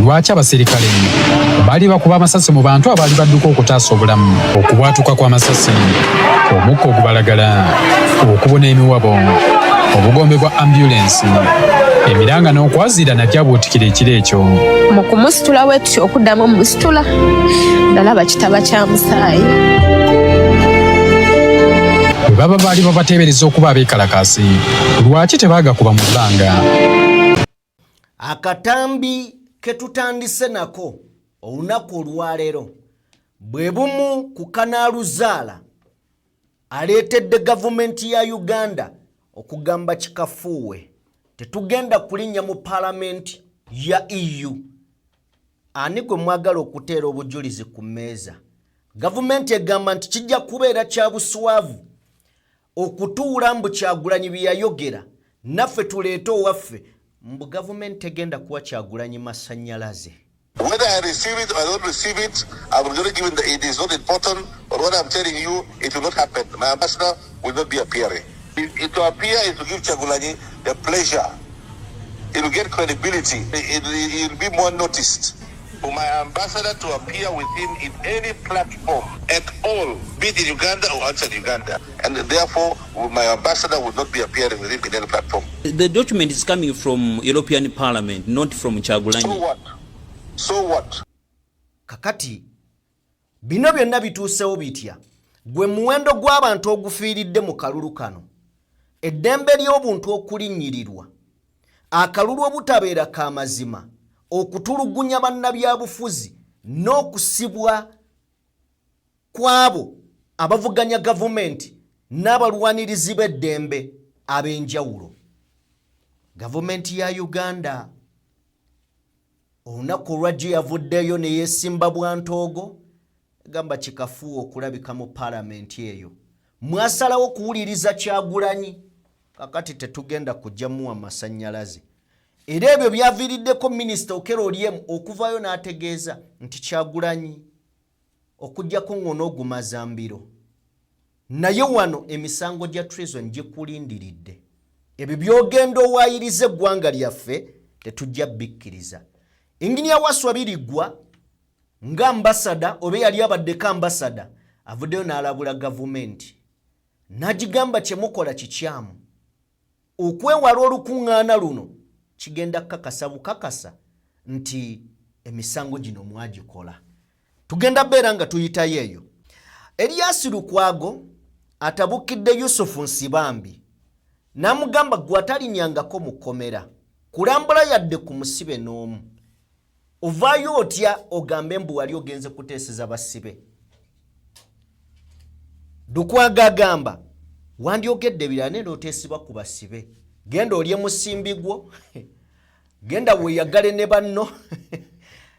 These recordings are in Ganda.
lwaki abasirikale bali bakuba amasasi mu bantu abaali badduka okutaasa obulamu, okubwatuka kw'amasasi, omukka ogubalagala, okubona emiwabo, obugombe bwa ambulensi, emiranga n'okwazira najja bw'otikira ekiro ekyo. Mu kumusitula bwetutyo okuddamu omusitula ndalaba kitaba kya musaayi. Bwe baba baali babateebereza okuba abeekalakaasi, lwaki tebaagakuba mu bbanga? Akatambi ketutandise nako olunaku olwaleero bwe bumu ku kanaaluzaala aleetedde gavumenti ya Uganda okugamba kikafuuwe tetugenda kulinnya mu paalamenti ya EU. Ani gwe mwagala okuteera obujulizi ku mmeeza? Gavumenti egamba nti kijja kubeera kya buswavu okutuula mbu Kyagulanyi bye yayogera naffe tuleete owaffe mbu gavumenti tegenda kuwa Kyagulanyi masannyalaze. Whether I receive it or I don't receive it, I will not give it. It is not important. But what I'm telling you, it will not happen. My ambassador will not be appearing. It to appear is to give Kyagulanyi the pleasure. It will get credibility. It will be more noticed. For my ambassador to appear with him in any platform at all, be it in Uganda or outside Uganda. And therefore, my ambassador would not be appearing with him in any platform. The document is coming from European Parliament, not from Kyagulanyi. So what? So what? Kakati, bino byonna bituusewo bitya? Gwe muwendo gw'abantu ogufiiridde mu kalulu kano. Eddembe ly'obuntu okulinnyirirwa. Akalulu obutabeera ka mazima. Okutulugunya bannabyabufuzi n'okusibwa kwabo abavuganya gavumenti n'abalwanirizi b'eddembe ab'enjawulo. Gavumenti ya Uganda olunaku olwajjo yavuddeyo ne yeesimba bwantoogo gamba kikafuuwa okulabika mu paalamenti eyo. Mwasalawo okuwuliriza Kyagulanyi, kakati tetugenda kujjamuwa masannyalaze. Era ebyo byaviiriddeko Minisita Okello Oryem okuvaayo n'ategeeza nti Kyagulanyi okuggyako ng'onoogumaza mbiro. Naye wano emisango gya treason gikulindiridde. Ebyo by'ogenda owaayiriza eggwanga lyaffe tetujja bikkiriza. Engineer Wasswa Birigwa nga ambasada oba yali abaddeko ambasada avuddeyo n'alabula gavumenti. N'agigamba kye mukola kikyamu. Okwewala olukuŋŋaana luno kigenda kakasa bukakasa nti emisango gino mwagikola. Tugenda beera nga tuyitayo eyo. Elias Lukwago atabukidde Yusufu Nsibambi n'amugamba gwe atalinyangako mu kkomera kulambula yadde ku musibe n'omu. Ovaayo otya ogambe mbu wali ogenze kuteeseza basibe? Lukwago agamba wandyogedde birala ne n'oteesibwa ku basibe. Genda olye musimbi gwo, genda weeyagale ne banno,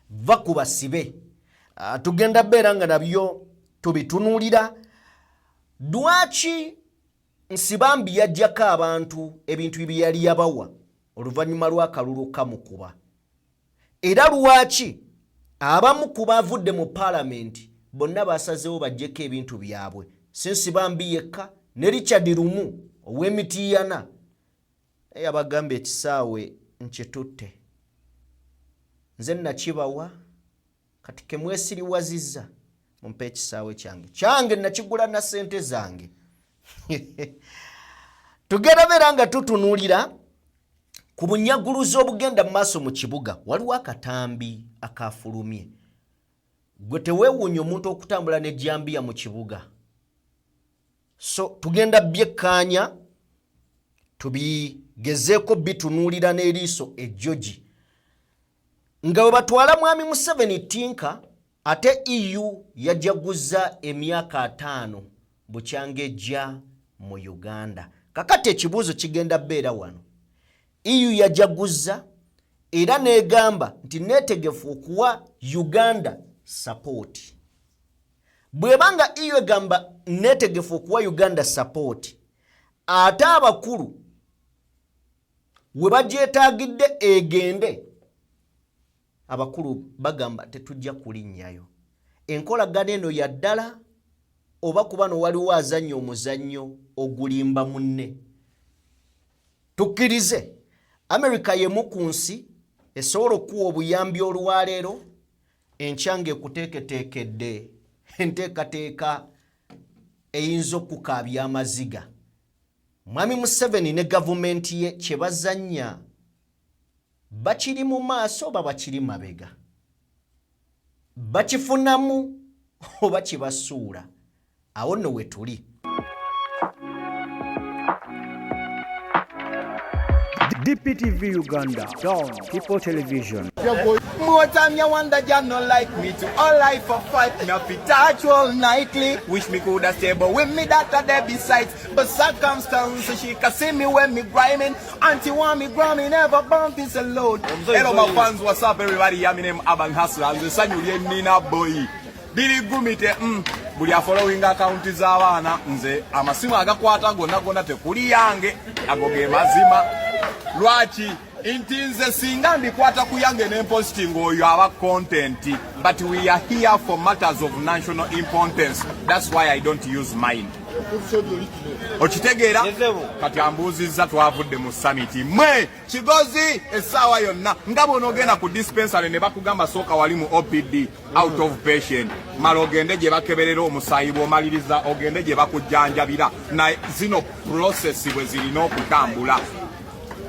va ku basibe. Tugenda beera nga nabyo tubitunuulira. Lwaki Nsibambi yaggyako abantu ebintu bye yali yabawa oluvannyuma lw'akalulu kamukuba? Era lwaki abamu ku bavudde mu paalamenti bonna basazeewo baggyeko ebintu byabwe? Si Nsibambi yekka, ne Richard Lumu ow'Emityana abagamba ekisaawe nkitutte. Nze nakibawa kati ke mwesiriwazizza mumpe ekisaawe kyange nakigula na ssente zange. Tugenda beera nga tutunuulira ku bunyaguluzi obugenda mu maaso mu kibuga. Waliwo akatambi akafulumye. Gwe teweewuunya omuntu okutambula ne jambiya mu kibuga. So tugenda byekkaanya tubigezeeko bitunuulira n'eriiso ejjogi. Nga bwe batwala mwami Museveni tinka ate EU yajaguzza emyaka 5 bukyanga ejja mu Uganda. Kakati ekibuuzo kigenda beera wano. EU yajaguzza era n'egamba nti neetegefu okuwa Uganda support. Bwebanga EU egamba neetegefu okuwa Uganda support, ate abakulu we bagyetaagidde egende, abakulu bagamba tetujja kulinnyayo. Enkolagana eno ya ddala oba kuba no waliwo azannya omuzannyo ogulimba munne. Tukkirize, America y'emu ku nsi esobola okuwa obuyambi olwaleero enkyange kuteeketeekedde enteekateeka eyinza okukaabya amaziga. Mwami Museveni ne gavumenti ye kye bazannya bakiri mu maaso oba bakiri mabega, bakifunamu oba kibasuula. Awo nno we tuli. DPTV Uganda, Dawn People Television. More time you wonder you not like me to all life for fight. Me have to touch all nightly. Wish me coulda stay but with me that are there besides. But circumstances she can see me when me grinding. Auntie want me grinding never bump this alone. Hello my fans, what's up everybody? Yeah, my name Aban Hustler. I'm the son you Nina boy. Billy Gumite buli following account z'abaana nze amasimu agakwata gonna tekuli yange agoge mazima. Lwaki intinze singa ndikwata kuyange n'imposting oyo aba content, but we are here for matters of national importance. That's why I don't use mine. Okitegeera kati ambuuzizza twavudde mu summit mwe kigozi essaawa yonna nga bw'onoogenda ku dispensary ne bakugamba sooka wali mu OPD out of patient mala ogende gye bakeberera omusaayi bw'omaliriza ogende gye bakujjanjabira na zino process bwe zirina okutambula.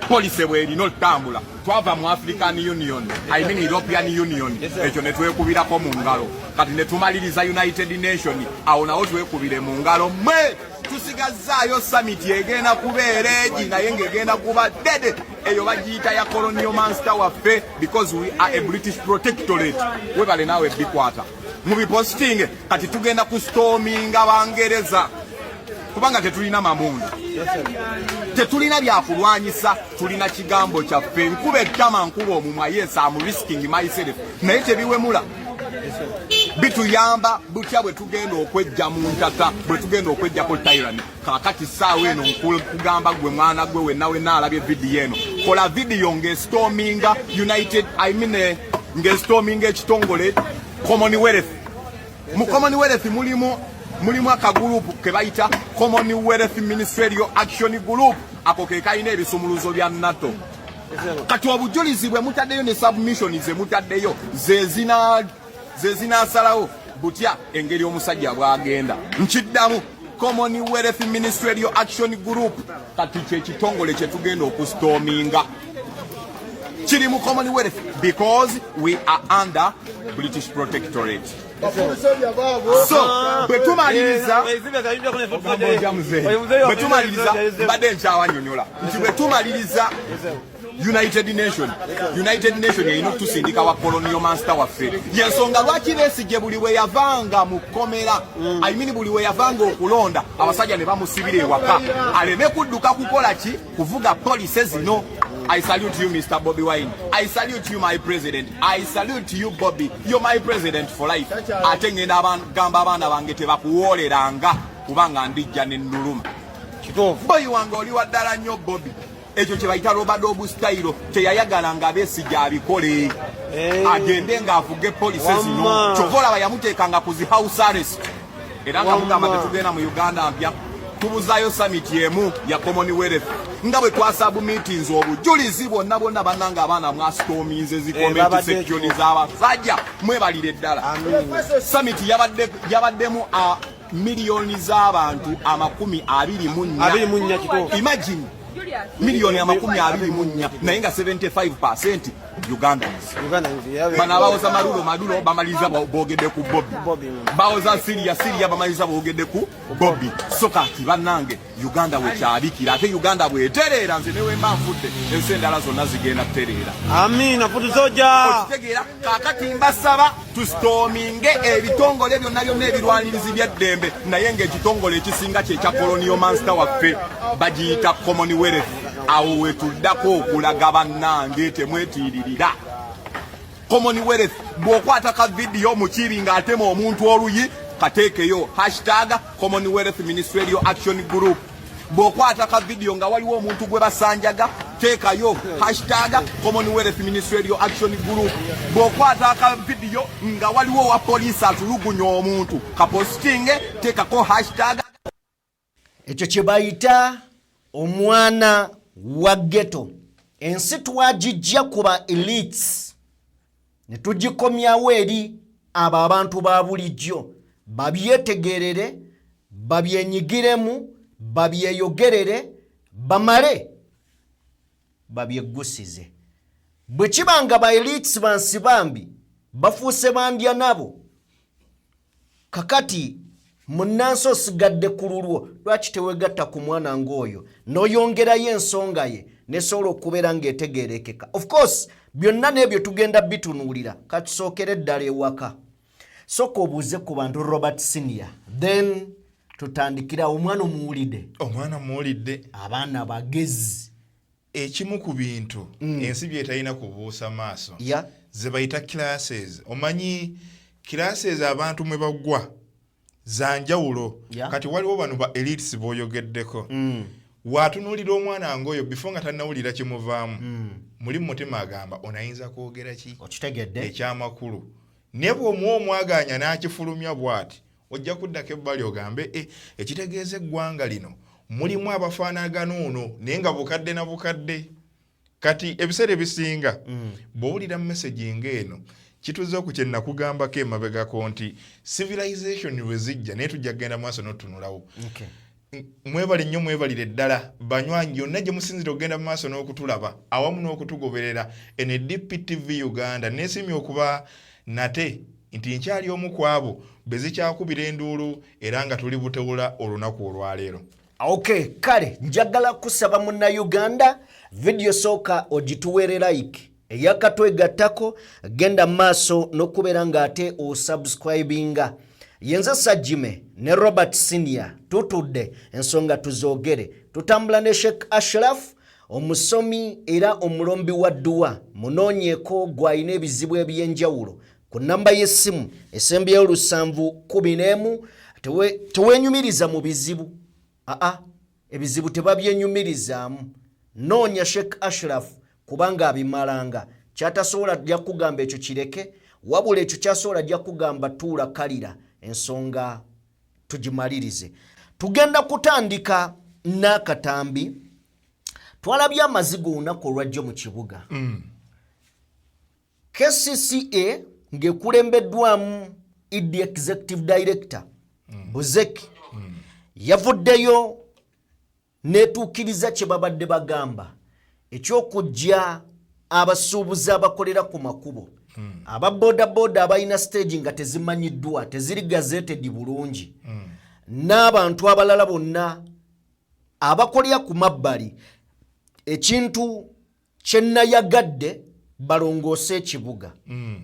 Police bw'erina okutambula twava mu African Union, I mean European Union, ekyo ne twekubirako mu ngalo kati ne tumaliriza United Nation, awo nawo twekubire mu ngalo mwe tusigazaayo summit egenda kubeera egi naye ng'egenda kuba dede eyo bagiyita ya colonial master waffe because we are a British protectorate. Webale naawe bikwata mu biposting kati tugenda ku storminga Bangereza kubanga tetulina mamundu, tetulina byakulwanyisa, tulina kigambo kyaffe. Nkuba ettama nkuba omumwa, yes I'm risking myself, naye tebiwemula bituyamba butya bwe tugenda okwejja mu ntata, bwe tugenda okwejja ko Thailand. Kakati saawa eno nkugamba gwe mwana gwe wenna alabye video eno, kola video ng'estorminga United, I mean ng'estorminga ekitongole Commonwealth. Mu Commonwealth mulimu akagurupu ke bayita Commonwealth Ministerial Action Group, ako ke kalina ebisumuluzo bya NATO. Kati obujulizi bwe mutaddeyo ne submission ze mutaddeyo ze zinasalawo butya engeri omusajja bwagenda. Nkiddamu Commonwealth Ministerial Action Group kati kye kitongole kye tugenda okustorminga kiri mu Commonwealth because we are under British protectorate. So betumaliriza mbadde nkyawanyonyola nti betumaliriza United Nation erina okutusindika wa colonial master waffe. Yensonga lwaki Besigye buli we yavanga mu kkomera, I mean buli we yavanga okulonda abasajja ne bamusibira ewaka aleme kudduka kukola ki kuvuga police zino. I salute you, Mr. Bobby Wine. I salute you, my president. I salute you, Bobby. You're my president for life. Ate ngenda gamba abaana bange tebakuwooleranga kubanga ndijja ne nnuluma. Boy wange oli wa ddala nnyo Bobby. Ekyo kye bayita Robert style teyayagalanga Besigye abikole. Agende ng'avuge police zino. Kyova olaba yamuteekanga ku zi house arrest. Era nga mugamba tetugenda mu Uganda mpya. Tubuzaayo summit yemu ya Commonwealth nga bwe twasabu meetings obujulizi bonna bannanga abaana mwastorminze zikomenti section z'abasajja mwebalire ddala. Summit yabaddemu miliyoni z'abantu 24. Imagine miliyoni 24 naye nga 75% Ugandans. Bana bawoza Madulo bamaliza boogedde ku Bobby. Bawoza Syria bamaliza boogedde ku Bobby. So kati bannange Uganda wekyabikira ate Uganda bwetereera nze newe mbanfudde ensi endala zonna zigenda kutereera. Amina futuzoja. Okitegeera kakati mbasaba tustorminge ebitongole byonna ebirwanirizi by'eddembe naye ng'ekitongole ekisinga kye kya colonial master waffe bagiyita Commonwealth. Awo wetuddako okulaga bannange temwetiiririra. Commonwealth bw'okwata ka video mu kibi ng'atema omuntu oluyi kateekeyo #Commonwealth Ministerial Action Group. Bw'okwata ka video nga waliwo omuntu gwe basanjaga teekayo #Commonwealth Ministerial Action Group. Bw'okwata ka video nga waliwo wa police atulugunya omuntu kapostinge teekako #. Ekyo kye bayita omwana wa ghetto ensi twagijja kuba elites ne tugikomyawo eri abo abantu ba bulijjo babyetegerere babyenyigiremu babyeyogerere bamale babyegusize bwe kibanga ba elites bansi bambi bafuuse bandya nabo kakati munnansi osigadde ku lulwo lwaki tewegatta ku mwana ng'oyo n'oyongerayo ensonga ye nesobola okubeera ng'etegeerekeka. Of course byonna n'ebyo tugenda bitunuulira katusookere eddala ewaka soka obuuze ku bantu Robert Senior then tutandikira omwana muwulidde abaana bagezi ekimu ku bintu ensi byetalina kubuusa maaso ze bayita classes. Omanyi classes abantu mwe bagwa zanjawulo kati waliwo bano ba elites boyogeddeko watunuulira omwana ng'oyo before nga tannawulira kimuvaamu muli mu mutima agamba onayinza kwogera ki ekyamakulu ne bw'omuwa omwaganya n'akifulumya bw'ati ojja kuddako ebbali ogambe ekitegeeza eggwanga lino mulimu abafaanagana ono naye nga bukadde na bukadde. Kati ebiseera ebisinga bw'owulira message ng'eno kituze okukye nakugambako emabegako nti civilization bwe zijja naye tujja kugenda maaso n'otunulawo. Mwebale nnyo mwebalire ddala banywanyi yonna gye musinzira okugenda mu maaso n'okutulaba awamu n'okutugoberera ene DPTV Uganda neesimye okuba nate nti nkyali omu ku abo be zikyakubira enduulu era nga tuli butewula olunaku olwaleero. Okay, kale njagala kusaba munna Uganda video sooka ogituwere like eyakatwegattako genda maaso n'okubeera ng'ate osubscribinga. Yenze Sajime ne Robert Senior tutudde ensonga tuzoogere tutambula ne Sheikh Ashraf omusomi era omulombi wa dduwa munoonyeeko gw'alina ebizibu ebyenjawulo ku nnamba y'essimu esembyeyo 711 teweenyumiriza mu bizibu ebizibu tebabyenyumirizaamu noonya Sheikh Ashraf kubanga abimalanga kyatasobola ajja kugamba ekyo kireke wabula ekyo kyasobola ajja kugamba tuula kalira ensonga tugimalirize. Tugenda kutandika n'akatambi twalabye amazigo olunaku olwajjo mu kibuga KCCA ng'ekulembeddwamu idi executive director Buzeki yavuddeyo netuukiriza kye babadde bagamba ekyokujja abasuubuzi abakolera ku makubo aba boda abalina stage nga tezimanyiddwa teziri gazetted bulungi n'abantu abalala bonna abakolera ku mabbali ekintu kyennayagadde balongoose ekibuga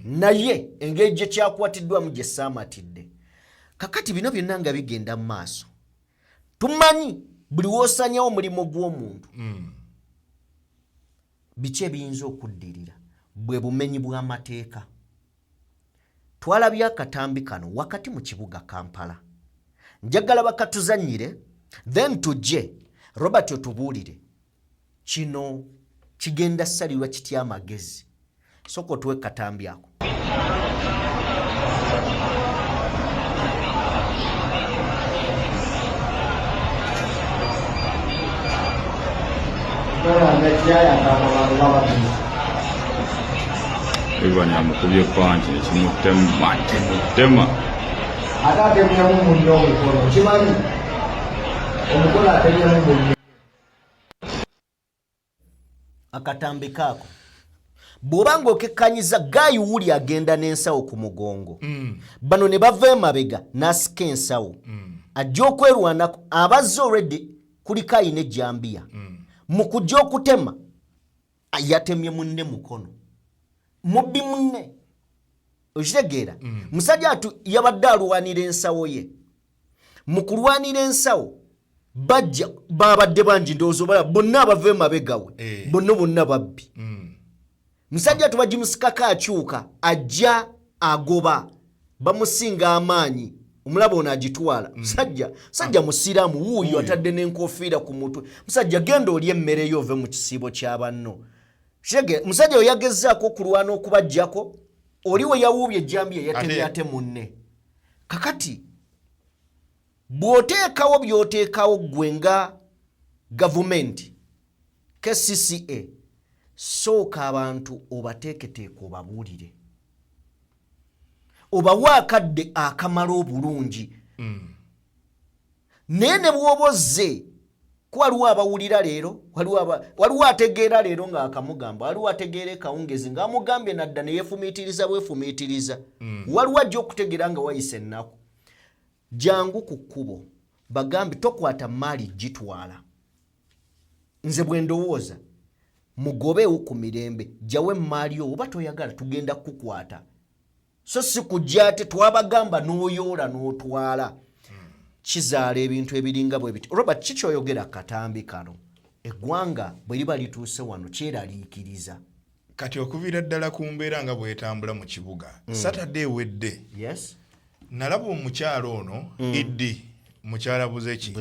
naye engeri gye kyakwatiddwamu gye saamatidde. Kakati bino byonna nga bigenda mu maaso tumanyi buli woosanyawo omulimu gw'omuntu biki ebiyinza okuddirira bwe bumenyi bw'amateeka. Twalabye akatambi kano wakati mu kibuga Kampala njagala bakatuzannyire then tujje Robert otubuulire kino kigenda ssalirwa kitya amagezi sooka otuwe katambi ako. Ivan yamukubye panchi ekimutema ate atemyamu munno omukono kimanyi omukono atemyamu munno. Akatambi kaako bw'obanga okekkanyiza Guy Wuli agenda n'ensawo ku mugongo bano ne bava emabega n'asika ensawo ajja okwerwanako abazze already kuliko ayina ejjambiya mu kujja okutema yatemye munne mukono mubbi munne okitegeera musajja atu yabadde alwanira ensawo ye mu kulwanira ensawo bajja babadde bangi ndowooza bala bonna abava emabega we bonna babbi musajja atu bagimusikako akyuka ajja agoba bamusinga amaanyi omulaba ono agitwala musajja musiraamu wuuyo atadde n'enkofiira ku mutwe musajja genda oli emmere yo ove mu kisiibo kya banno. Musajja oyo yagezaako okulwana okubajjako oli we yawuubye ejjambiya yatemye ate munne. Kakati bw'oteekawo by'oteekawo ggwe nga gavumenti KCCA sooka abantu obateeketeeka obabuulire obawa akadde akamala obulungi naye ne bw'oba ozze waliwo abawulira leero waliwo ategeera leero ng'akamugamba waliwo ategeera ekawungezi ng'amugambye nadda ne yeefumiitiriza bwefumiitiriza waliwo ajja okutegeera nga wayise ennaku jangu ku kkubo bagambi tokwata maali gitwala nze bwe ndowooza mugobeewo ku mirembe jjawe maali yo oba toyagala tugenda kukwata so si kujja ate twabagamba n'oyoola n'otwala kizaala ebintu ebiringa bwe biti Robert kikyoyogera katambi kano eggwanga bwe liba lituuse wano kyeraliikiriza kati okuviira ddala ku mbeera nga bwetambula mu kibuga Saturday ewedde nalaba omukyalo ono Iddi mukyala Buzeki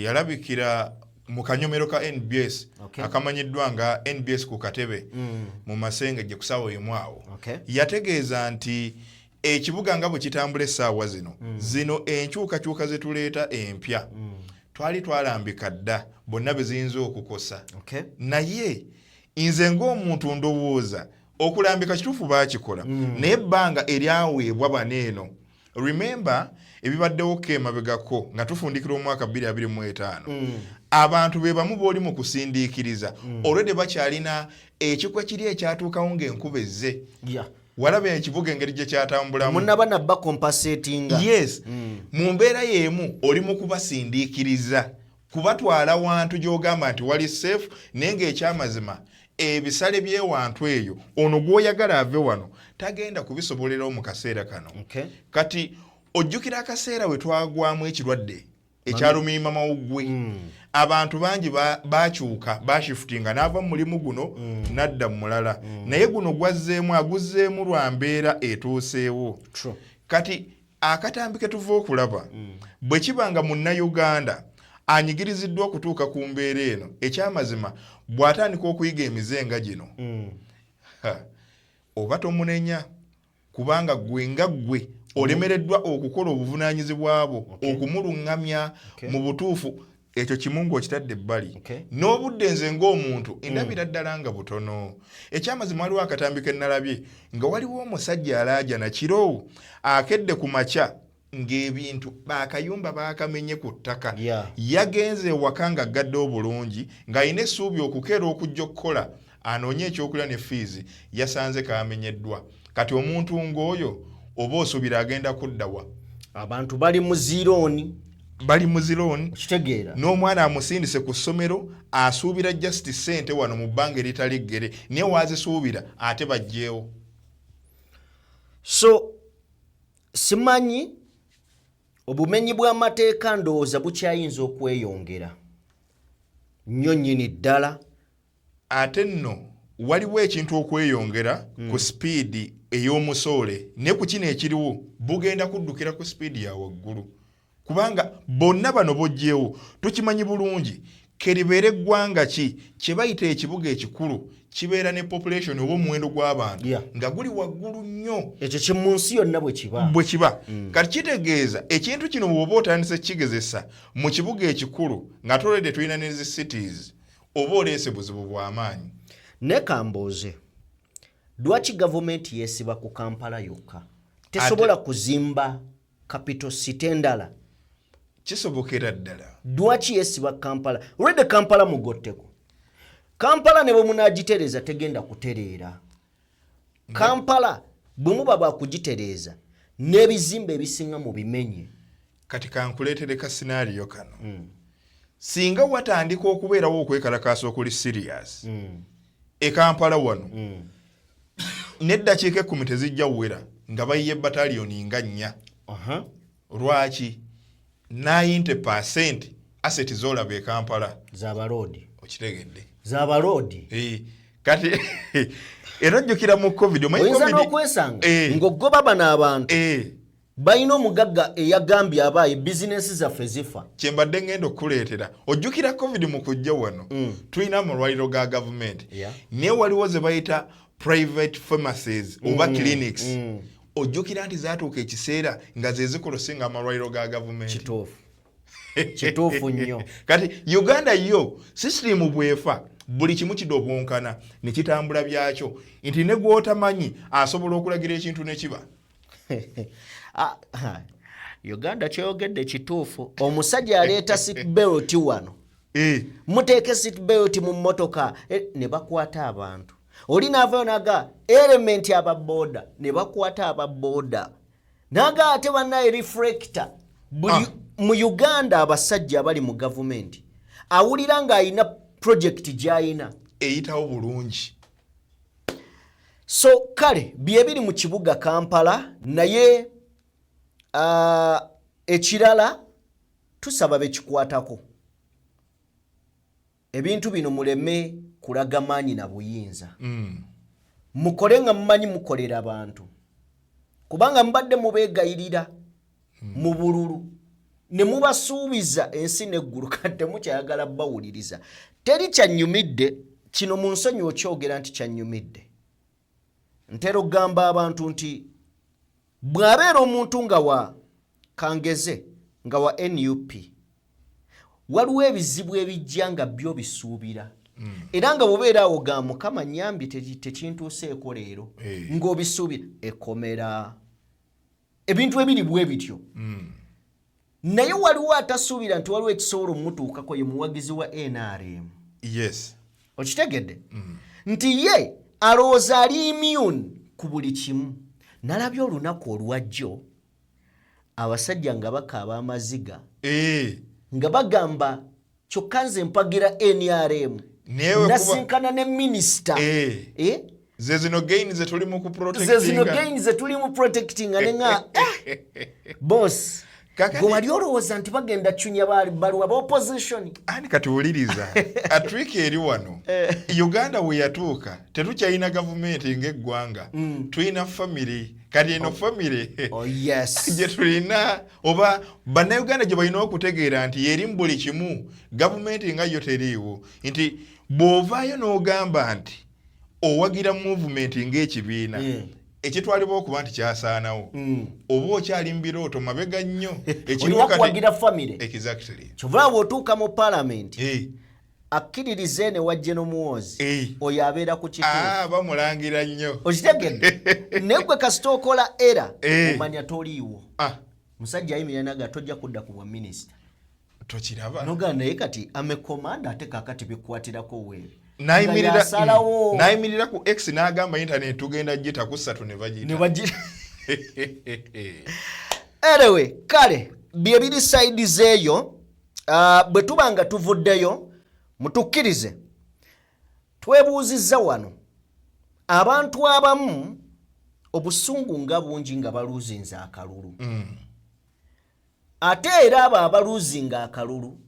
yalabikira mu kanyomero ka NBS akamanyiddwa nga NBS ku katebe mu Masengejje ku ssaawa emu awo yategeeza nti ekibuga nga bwe kitambula essaawa zino enkyukakyuka ze tuleeta empya twali twalambika dda bonna be ziyinza okukosa naye nze ng'omuntu ndowooza okulambika kituufu baakikola naye ebbanga eryaweebwa baneeno remember ebibaddewo kemabegako nga tufundikira omwaka 2025 abantu be bamu booli mu kusindiikiriza olwedde bakyalina ekikwa kiri ekyatuukawo ng'enkuba ezze walaba ekibuga engeri gye kyatambulamu munaba nabba compensatinga mu mbeera y'emu oli mu kubasindiikiriza kubatwala wantu gy'ogamba nti wali safe naye ng'ekyamazima ebisale by'ewantu eyo ono gw'oyagala ave wano tagenda kubisobolerawo mu kaseera kano kati ojjukira akaseera we twagwamu ekirwadde ekyalumiima mawuggwe abantu bangi bakyuka bashifutinga n'ava mu mulimu guno nadda mu mulala naye guno aguzzeemu lwa mbeera etuuseewo kati akatambi ke tuva okulaba bwe kiba nga munnayuganda anyigiriziddwa okutuuka ku mbeera eno ekyamazima bw'atandika okuyiga emizenga gino oba tomunenya kubanga gwe nga ggwe olemereddwa okukola obuvunaanyizibwa bwo okumuluŋŋamya mu butuufu ekyo kimu ng'okitadde ebbali n'obudde nze ng'omuntu endabira ddala nga butono ekyamazima waliwo akatambi ke nnalabye nga waliwo omusajja alaaja nakiro akedde ku makya ng'ebintu bakayumba bakamenye ku ttaka yagenze ewaka nga aggaddewo bulungi ng'alina essuubi okukeera okujja okukola anoonye ekyokulya ne fiizi yasanze kamenyeddwa kati omuntu ng'oyo oba osuubira agenda kuddawa abantu bali mu zirooni kitegeera n'omwana amusindise ku ssomero asuubira just ssente wano mu bbanga eritali ggere naye waazisuubira ate bajjeewo so simanyi obumenyi bw'amateeka ndowooza bukyayinza okweyongera nnyo nnyini ddala ate nno waliwo ekintu okweyongera ku sipiidi ey'omusoole ne ku kino ekiriwo bugenda kuddukira ku sipiidi ya waggulu kubanga bonna bano bojjeewo tukimanyi bulungi keribeera eggwanga ki kye bayita ekibuga ekikulu kibeera ne population oba omuwendo gw'abantu nga guli waggulu nnyo ekyo kye mu nsi yonna bwe kiba kati kitegeeza ekintu kino bw'oba otandise kigezesa mu kibuga ekikulu nga tolede tulina ne zi cities oba oleese buzibu bw'amaanyi ne kambooze lwaki gavumenti yeesiba ku Kampala yokka tesobola kuzimba capital city endala kisobokera ddala lwaki yeesiba Kampala olwedde Kampala mugotteko Kampala ne bwe munaagitereeza tegenda kutereera Kampala bwe muba bakugitereeza n'ebizimbe ebisinga mu bimenye kati kankuleetere ka scenario kano singa watandika okubeerawo okwekalakaasa okuli serious Kampala wano n'eddakiika 10 tezijja wera nga bayiye bataliyoni nga 4 lwaki 90% asset zolaba e Kampala z'abaloodi okitegedde z'abaloodi kati era ojjukira mu covid oyinza n'okwesanga ng'ogoba bano abantu balina omugagga eyagambye abaaye bizinensi zaffe zifa kyembadde ngenda okuleetera ojjukira covid mu kujja wano tulina amalwaliro ga gavumenti naye waliwo ze bayita private pharmacies oba clinics ojjukira nti zaatuuka ekiseera nga ze zikolosinga amalwaliro ga gavumenti kituufu nnyo kati Uganda yo sisitemu bwefa buli kimu kidobwonkana ne kitambula byakyo nti ne gw'otamanyi asobola okulagira ekintu ne kiba. Uganda kyeyogedde kituufu. Omusajja aleeta seatbelt wano. Muteeke seatbelt mu mmotoka ne bakwata abantu. Oli naavayo naga element ababoda ne bakwata ababoda. Naga ate bannaye reflector. Mu Uganda abasajja abali mu gavumenti awulira ng'ayina project gy'ayina eyitawo bulungi. So kale bye biri mu kibuga Kampala naye ekirala tusaba bekikwatako. Ebintu bino muleme kulaga maanyi na buyinza. Mukole nga mumanyi mukolera abantu. Kubanga mbadde mubeegayirira mu bululu ne mubasuubiza ensi n'eggulu kati mukyayagala bawuliriza. Teri kyannyumidde kino mu nsonyi okyogera nti kyannyumidde. Ntera okugamba abantu nti bw'abeera omuntu nga wa kangeze nga wa NUP waliwo ebizibu ebijja nga byo bisuubira. Era nga bw'obeera awo ga Mukama nnyambi tekintuuseeko leero ng'obisuubira ekomera. Ebintu ebiri bwe bityo. Naye waliwo atasuubira nti waliwo ekisobola omutuukako ye muwagizi wa NRM. Yes. Okitegedde? Nti ye alowooza ali immune ku buli kimu. Nalabye olunaku olwajjo abasajja nga bakaaba amaziga nga bagamba kyokka nze mpagira NRM nasinkana ne minisita ze zino gain ze tuli mu protectinga nenga boss gwe wali olowooza nti bagenda chunya baluwa ba opposition. Ani kati wuliriza atriki eri wano Uganda we yatuuka tetukyalina gavumenti ng'eggwanga tulina family kati eno family gye tulina oba bannayuganda gye balina okutegeera nti yeri mu buli kimu gavumenti nga yo teriiwo nti bw'ovaayo n'ogamba nti owagira movement ng'ekibiina ekitwalibwa okuba nti kyasaanawo oba okyali mu birooto mabega nnyo ekiwagira family. Exactly. Kyovula bw'otuuka mu parliament akkiririze ne wajje n'omuwoozi oyo abeera ku kituufu. Bamulangira nnyo. Okitegedde? Naye gwe kasita okola era omanya toliiwo. Musajja ayimirira naga tojja kudda ku bwa minisita. Tokiraba? Noga naye kati amekomanda ate kakati bikwatirako wewe. Nayimirira ku X n'agamba internet tugenda gita ku 3 ne bagita. Anyway, kale bye biri side zeeyo bwe tuba nga tuvuddeyo mutukkirize twebuuzizza wano abantu abamu obusungu nga bungi nga baluuzinza akalulu. Ate era abo abaluuzinga akalulu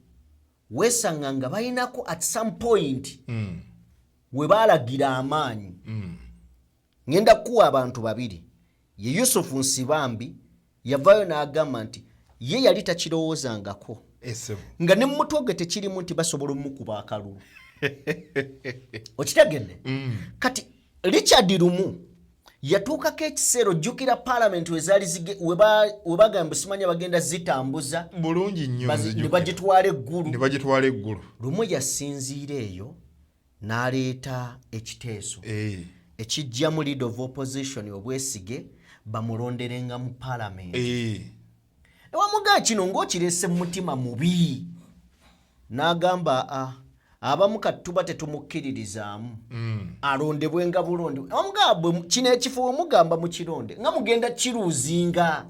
weesanga nga balinako at some point we baalagira amaanyi. Ngenda kuwa abantu babiri. Ye Yusufu Nsibambi yavaayo n'agamba nti ye yali takirowoozangako nga ne mumutwe tekirimu nti basobola omukuba akalulu. Okitegedde? Kati Richard Lumu yatuukako ekiseera ojjukira parliament we bagamba simanya bagenda zitambuza bulungi nnyo ne bagitwala eggulu. Lumu yasinziira eyo n'aleeta ekiteeso ekijjamu leader of opposition Obwesige bamulonderenga mu parliament. Ewamugaa kino ng'okireese mu mutima mubi n'agamba abamu kati tuba tetumukkiririzaamu alondebwenga bulondi. Ewamugaa kino ekifo omugamba mu kironde nga mugenda kiruuzinga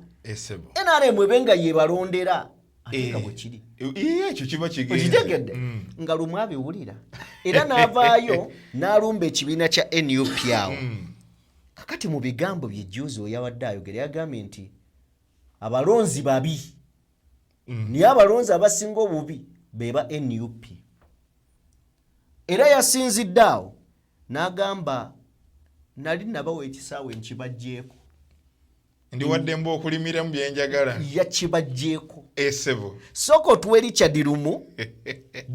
NRM ebenga yebalondera ate nga bwe kiri. Ekyo kiba kigenda. Okitegedde? Nga Lumu abiwulira era n'avaayo n'alumba ekibiina kya NUP awo. Kakati mu bigambo bye jjuuzi oyawadde ayogera yagambye nti abalonzi babi naye abalonzi abasinga obubi be ba NUP. Era yasinzidde awo n'agamba nali nabawa ekisaawe nkibajjeeko. Ndiwadde mbu okulimira mu byenjagala. Yakibajjeeko. Esebo. Soko tuwe Richard Lumu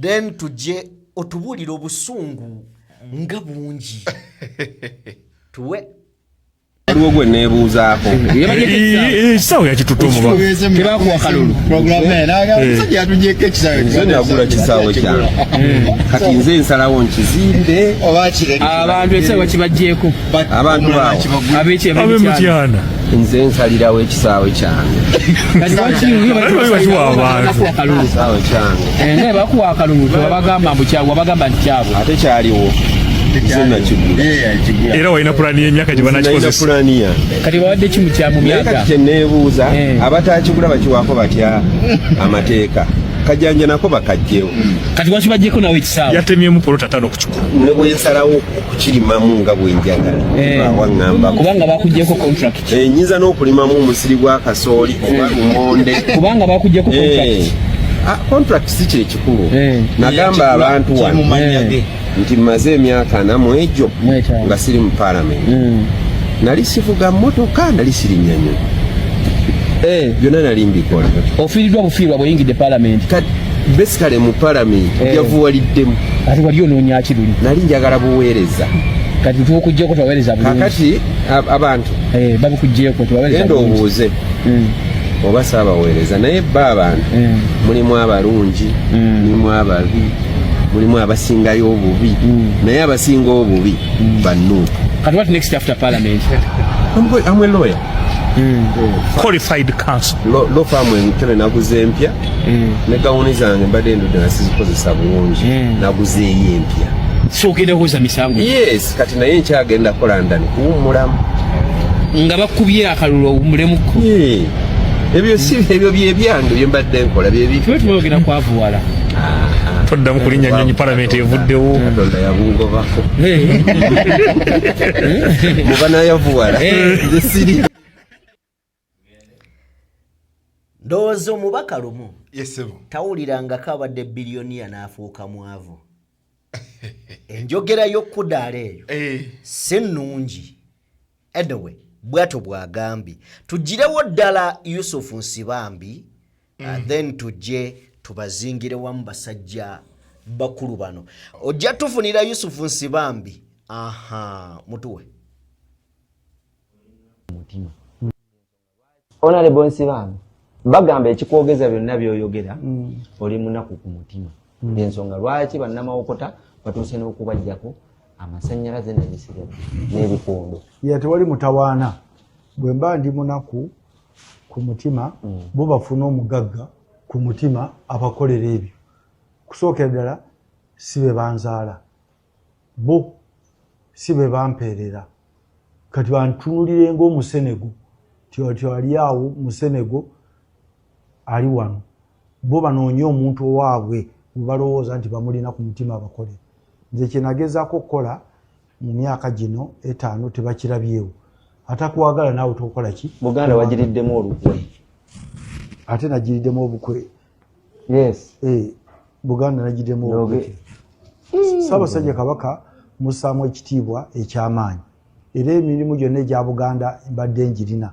then tujje otubuulira obusungu nga bungi. Tuwe waliwo gwe neebuuzaako ekisawo yakitutumu tebakuwa kalulu nze nagula kisaawe kyange kati nze nsalawo nkizimbe abantu ekisawe kibajjeeko abantu awo abemutyana nze nsalirawo ekisaawe kyange kisaawe kyange naye bakuwa akalulu tewabagamba mbu kyabwe wabagamba nti kyabwe ate kyaliwo era walina pulaani y'emyaka gye banakikozesa kati bawadde kimu kya mu myaka kati kyeneebuuza abatakigula bakiwaako batya amateeka kajanja nako bakajjewo kati waki bajjeko nawe ekisaawe yatemyemu polota 5 kukikula ne bwensalawo okukirimamu nga bwenjagala waŋŋamba kubanga bakuggyeko contract nyinza n'okulimamu omusiri gwa kasooli oba lumonde kubanga bakuggyeko contract contract si kiri kikulu nagamba abantu wano nti mmaze emyaka 4 mu egyo nga siri mu palamenti nali sivuga mmotoka nali sirinya nnyonyi byonna nali mbikola ofiiriddwa bufiirwa bweyingidde palamenti besikale mu palamenti yavuwaliddemu ati wali onoonya kiruli nali njagala buweereza kati tuokuggyeko twaweereza bulungi kakati abantu babukuggyeko twaweereza genda obuuze oba saabaweereza naye bba abantu mulimu abalungi mulimu ababi mulimu abasingayo obubi naye abasinga obubi bannuupu kati what next after parliament I'm a lawyer qualified counsel lo famu enkere naguze empya ne gawuni zange mbadde ndudde nga sizikozesa bulungi naguzeeyo empya so ogenda kukoza misango yes kati naye nkyagenda kola ndani kuwummulamu nga bakubye akalulu owummulemuko ebyo si ebyo byebyange bye mbadde nkola byebituogera kwavuwala toddamu kulinnya nnyonyi palamenti evuddewo katonda yabungobako muba nayavuwala nze siri ndowooza omubaka lumu tawulirangako abadde biliyoniya n'afuuka mwavu enjogera y'okkudaala eyo si nnungi anyway bwato bwagambye tugirewo ddala Yusufu Nsibambi then tujje tubazingire wamu basajja bakulu bano ojja tufunira Yusufu Nsibambi mutuwe Honorable Nsibambi bagamba ekikwogeza byonna byoyogera oli munaku ku mutima ensonga lwaki bannamawokota batuuse n'okubajjako amasannyalaze n'ebisiro n'ebikondo tewali mutawaana bwe mba ndi munaku ku mutima bo bafuna omugagga ku mutima abakolera ebyo kusookera ddala si be banzaala bo si be bampeerera kati bantunulire ng'omusenego ti ali awo musenego ali wano bo banoonye omuntu owaabwe bwe balowooza nti bamulina ku mutima abakolera nze kyenagezaako okukola mu myaka gino 5 tebakirabyewo atakwagala naawe tokola ki Buganda wagiriddemu olukwe ate nagiriddemu obukwe Buganda nagiriddemu obukwe Ssaabasajja Kabaka mussaamu ekitiibwa eky'amaanyi era emirimu gyonna egya Buganda mbadde njirina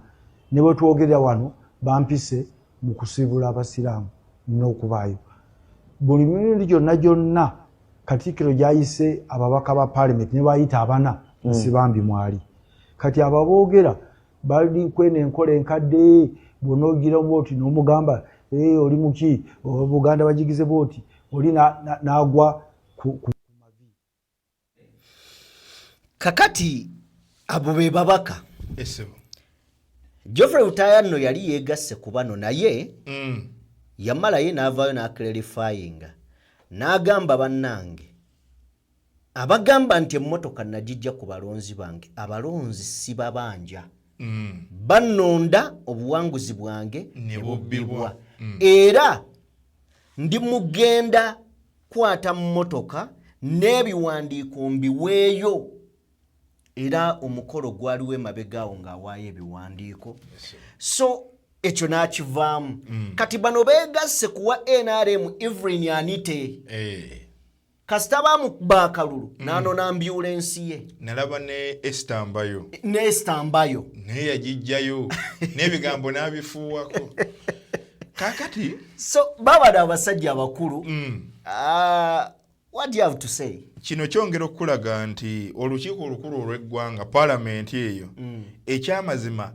ne bwe twogerera wano bampise mu kusiibula abasiraamu n'okubaayo buli mirundi gyonna Katikkiro gyayise ababaka ba parliament ne bayita abana Nsibambi mwali kati ababoogera bali kwene enkola enkadde bonogira mboti n'omugamba oli muki Buganda bajigize boti oli nagwa ku mavi kakati abo be babaka Geoffrey Rutaya nno yali yeegasse ku bano naye yamalayo n'avaayo n'aclarifyinga n'agamba bannange abagamba nti emmotoka nagijja ku balonzi bange abalonzi si babanja bannonda obuwanguzi bwange ne bubbibwa era ndi mugenda kwata mmotoka n'ebiwandiiko mbiweeyo era omukolo gwaliwo emabegaawo ng'awaayo ebiwandiiko so ekyo n'akivaamu kati bano beegasse kuwa NRM Evelyn Anite kasita bamukuba akalulu n'anona ambulensi ye nalaba ne Esther Mbayo naye yagijjayo n'ebigambo n'abifuuwako kakati so babada abasajja abakulu what do you have to say kino kyongera okulaga nti olukiiko olukulu olw'eggwanga palamenti eyo ekyamazima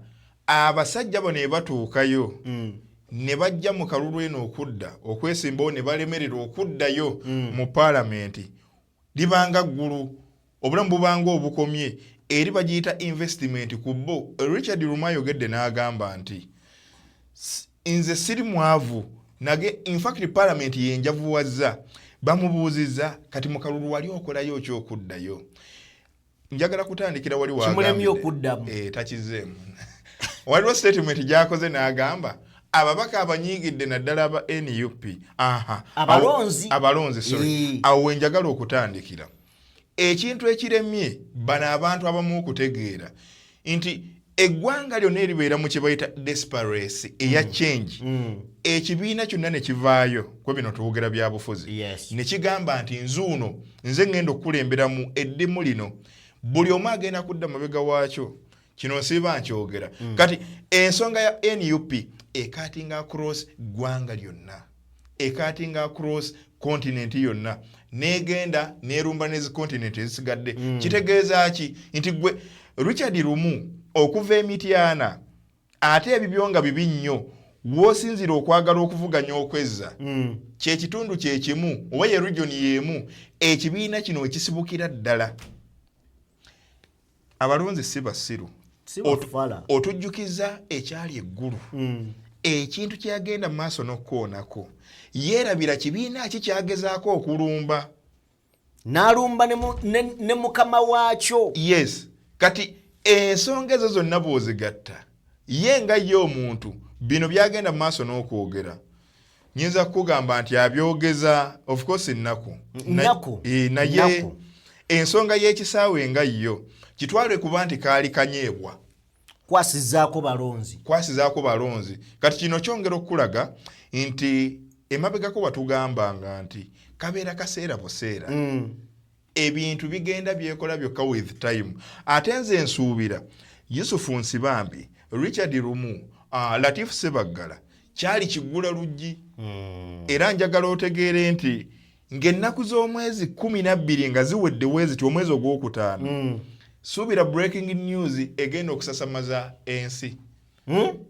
abasajja bo ne batuukayo ne bajja mu kalulu eno okudda okwesimbawo ne balemerera okuddayo mu palamenti libanga ggulu obulamu bubanga obukomye eri bagiyita investment ku bo. Richard Luma ayogedde n'agamba nti nze siri mwavu nage in fact parliament yenjavuwazza bamubuuziza kati mu kalulu wali okolayo kyokuddayo. Njagala kutandikira wali kimulemi okuddamu takizeemu waliwo statement gyakoze n'agamba ababaka abanyiigidde naddala aba NUP abalonzi sorry awo wenjagala okutandikira ekintu ekiremye bano abantu abamu okutegeera nti eggwanga lyonna eribeera mu kye bayita desperation eya change ekibiina kyonna ne kivaayo kwe bino tuwogera bya bufuzi ne kigamba nti nzuuno nze ngenda okukulemberamu eddimu lino buli omu agenda kudda mabega waakyo kino nsiba nkyogera kati ensonga ya NUP ekatinga across ggwanga lyonna ekatinga across continent yonna negenda nerumba nezi continent ezisigadde kitegeeza ki nti gwe Richard Lumu okuva Emityana ate ebibyonga bibi nnyo woosinzira okwagala okuvuganya okwezza kyekitundu kyekimu oba ye region yemu ekibiina kino ekisibukira ddala abalonzi si basiru otujjukiza ekyali eggulu ekintu kyagenda maaso n'okwoonako yeerabira kibiina ki kyagezaako okulumba n'alumba ne mukama waakyo. Yes, kati ensonga ezo zonna bw'ozigatta ye nga ye omuntu bino byagenda maaso n'okwogera nyinza kugamba nti abyogeza of course ennaku naye ensonga y'ekisaawe nga yo kitwale kuba nti kaali kanyeebwa kwasizaako balonzi kati kino kyongera okulaga nti emabegako watugambanga nti kabeera kaseera buseera ebintu bigenda byekola byokka with time ate nze nsuubira Yusufu Nsibambi Richard Lumu Latif Sebaggala kyali kiggula luggi era njagala otegeere nti ng'ennaku z'omwezi 12 nga ziwedde weziti omwezi ogwokutaano suubira breaking news egenda okusasamaza ensi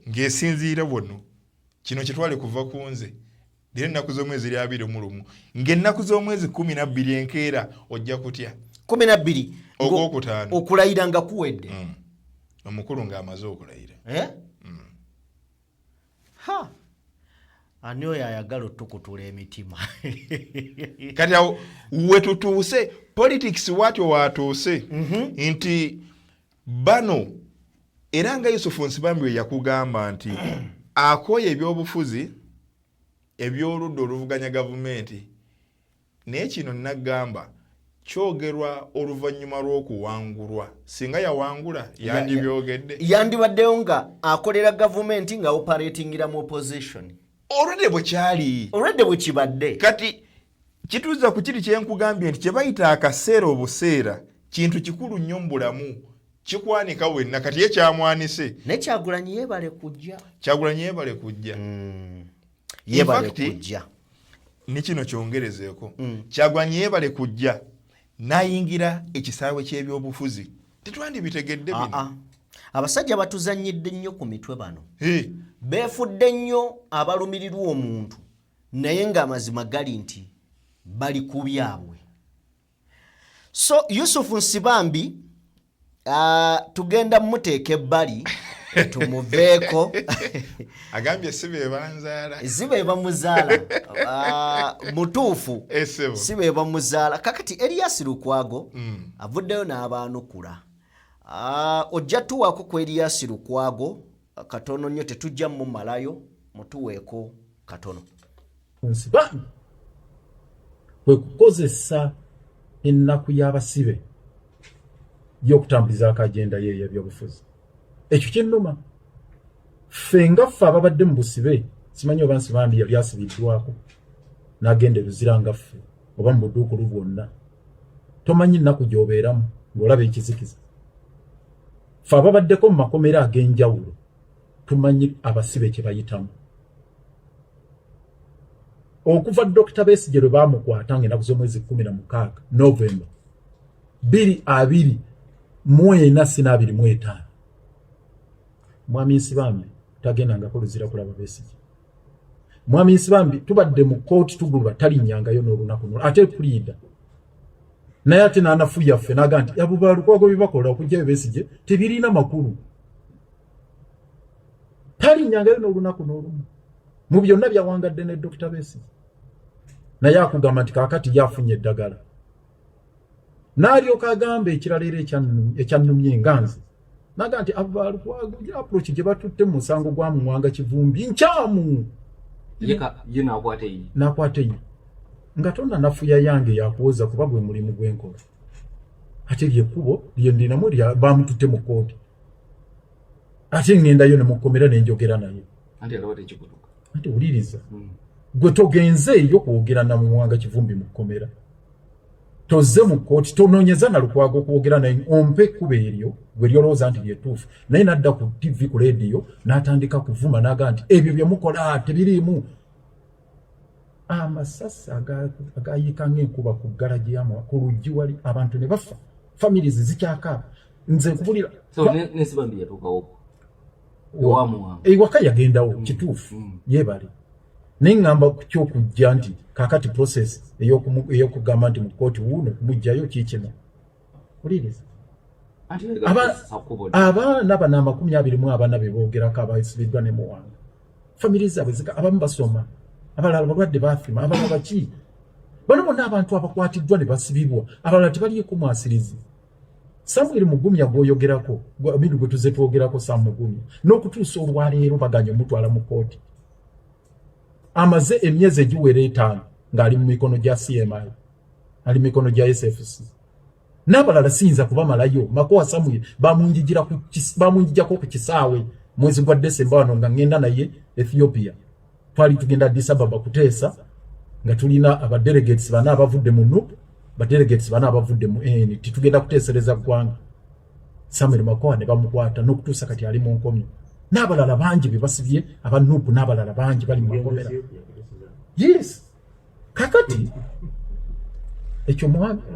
ng'esinziira bwono kino kitwale kuva ku nze lero ennaku z'omwezi 21 ng'ennaku z'omwezi 12 enkeera ojja kutya 12 ogwokutaano okulayira nga kuwedde omukulu ng'amaze okulayira ani oyo ayagala otukutula emitima kati awo wetutuuse politics watyo watuuse nti bano era nga Yusufu Nsibambi we yakugamba nti akoye ebyobufuzi ebyoludda oluvuganya gavumenti naye kino nagamba kyogerwa oluvannyuma lw'okuwangulwa singa yawangula yandibyogedde yandibaddeyo nga akolera gavumenti nga operatingira mu opposition olwedde bwe kyali olwedde bwe kibadde kati kituuza ku kiri kyenkugambye nti kye bayita akaseera obuseera kintu kikulu nnyo mu bulamu kikwanika wenna kati ye kyamwanise ne Kyagulanyi yeebale kujja yeebale kujja ne kino kyongerezeeko Kyagulanyi yeebale kujja n'ayingira ekisaawe ky'ebyobufuzi tetwandibitegedde bino abasajja batuzannyidde nnyo ku mitwe bano beefudde nnyo abalumirirwa omuntu naye ng'amazima gali nti bali ku byabwe. So Yusufu Nsibambi tugenda muteeka ebbali tumuveeko agambye sibe bamuzaala mutuufu sibe bamuzaala kakati Elias Lukwago avuddeyo n'abaanukula ojja tuwaako ku Elias Lukwago katono nnyo tetujja mumalayo mutuweeko katono. Nsibambi kwe kukozesa ennaku y'abasibe y'okutambulizaako agenda ye ey'ebyobufuzi ekyo kyennuma ffe nga ffe ababadde mu busibe simanyi oba Nsibambi yali asibiddwako n'agenda ebizira nga ffe oba mu budduukulu bwonna tomanyi nnaku gy'obeeramu ng'olaba ekizikiza ffe ababaddeko mu makomera ag'enjawulo tumanyi abasibe kye bayitamu okuva Dr. Besigye lwe baamukwata ng'ennaku z'omwezi 16 Novemba 224 Mwami Nsibambi tagenda nga koluzira kulaba Besigye. Mwami Nsibambi tubadde mu court tugulwa talinyangayo n'olunaku n'olwo ate kuliida. Naye ate n'anafu yaffe n'aga nti abo Lukwago bibakola okujjayo Besigye tebirina makulu. Talinyangayo n'olunaku n'olumu. Mu byonna byawangadde ne Dr. Besigye. Naye akugamba nti kaakati yafunye eddagala. N'alyoka agamba ekirala era ekyannumye enganzi. Naga nti abo Lukwago approach gye batutte mu musango gwa Muwanga Kivumbi nkyamu. Ye nakwate ye. Nga tonna nafuya yange yakuwoza kuba gwe mulimu gw'enkola. Ate lyekkubo lye ndinamu bamututte mu kkooti. Ate ngendayo ne mukomera ne njogera naye. Anti uliriza. Gwe togenze eyo kwogera na Muwanga Kivumbi mu kkomera. Toze mu kkooti tonoonyeza na Lukwago kwogera naye ompe kkubo eryo gwe lyolowooza nti lyetuufu. Naye n'adda ku TV ku leediyo n'atandika kuvuma n'aga nti ebyo bye mukola tebiriimu. Amasasi agayika ng'enkuba ku ggalagi ku luggi wali abantu ne bafa. Families zikyakaaba. Nze nkubulira. Nsibambi yatuukawo. Ewaka yagendawo kituufu yeebale. Nengamba kyokujja nti kakati process ey'okugamba nti mu kkooti wuuno kumujjayo kiikino. Uliriza. Abaana bano 24 be boogerako abaasibiddwa ne Muwanga. Families zaabwe abamu basoma. Abalala balwadde baafima. Abalala baki. Bano bonna abantu abakwatiddwa ne basibibwa. Abalala tebaliiko mwasirizi. Samuel Mugumya gwoyogerako bintu gwe tuze twogerako Sam Mugumya n'okutuusa olwaleero baganya omutwala mu kkooti. Amaze emyezi egiwera 5 ng'ali mu mikono gya CMI, ali mu mikono gya SFC. N'abalala siyinza kubamalayo. Makowa Samuel bamunjijjako ku kisaawe mwezi gwa Desemba wano nga ngenda naye Ethiopia. Twali tugenda Addis Ababa kuteesa nga tulina abadelegates bana abavudde mu NUP, badelegates bana abavudde mu NT tugenda kuteesereza ggwanga. Samuel Makowa ne bamukwata n'okutuusa kati ali mu nkomyo. N'abalala bangi be basibye aba NUP n'abalala bangi bali mu makomera. Yes. Kakati ekyo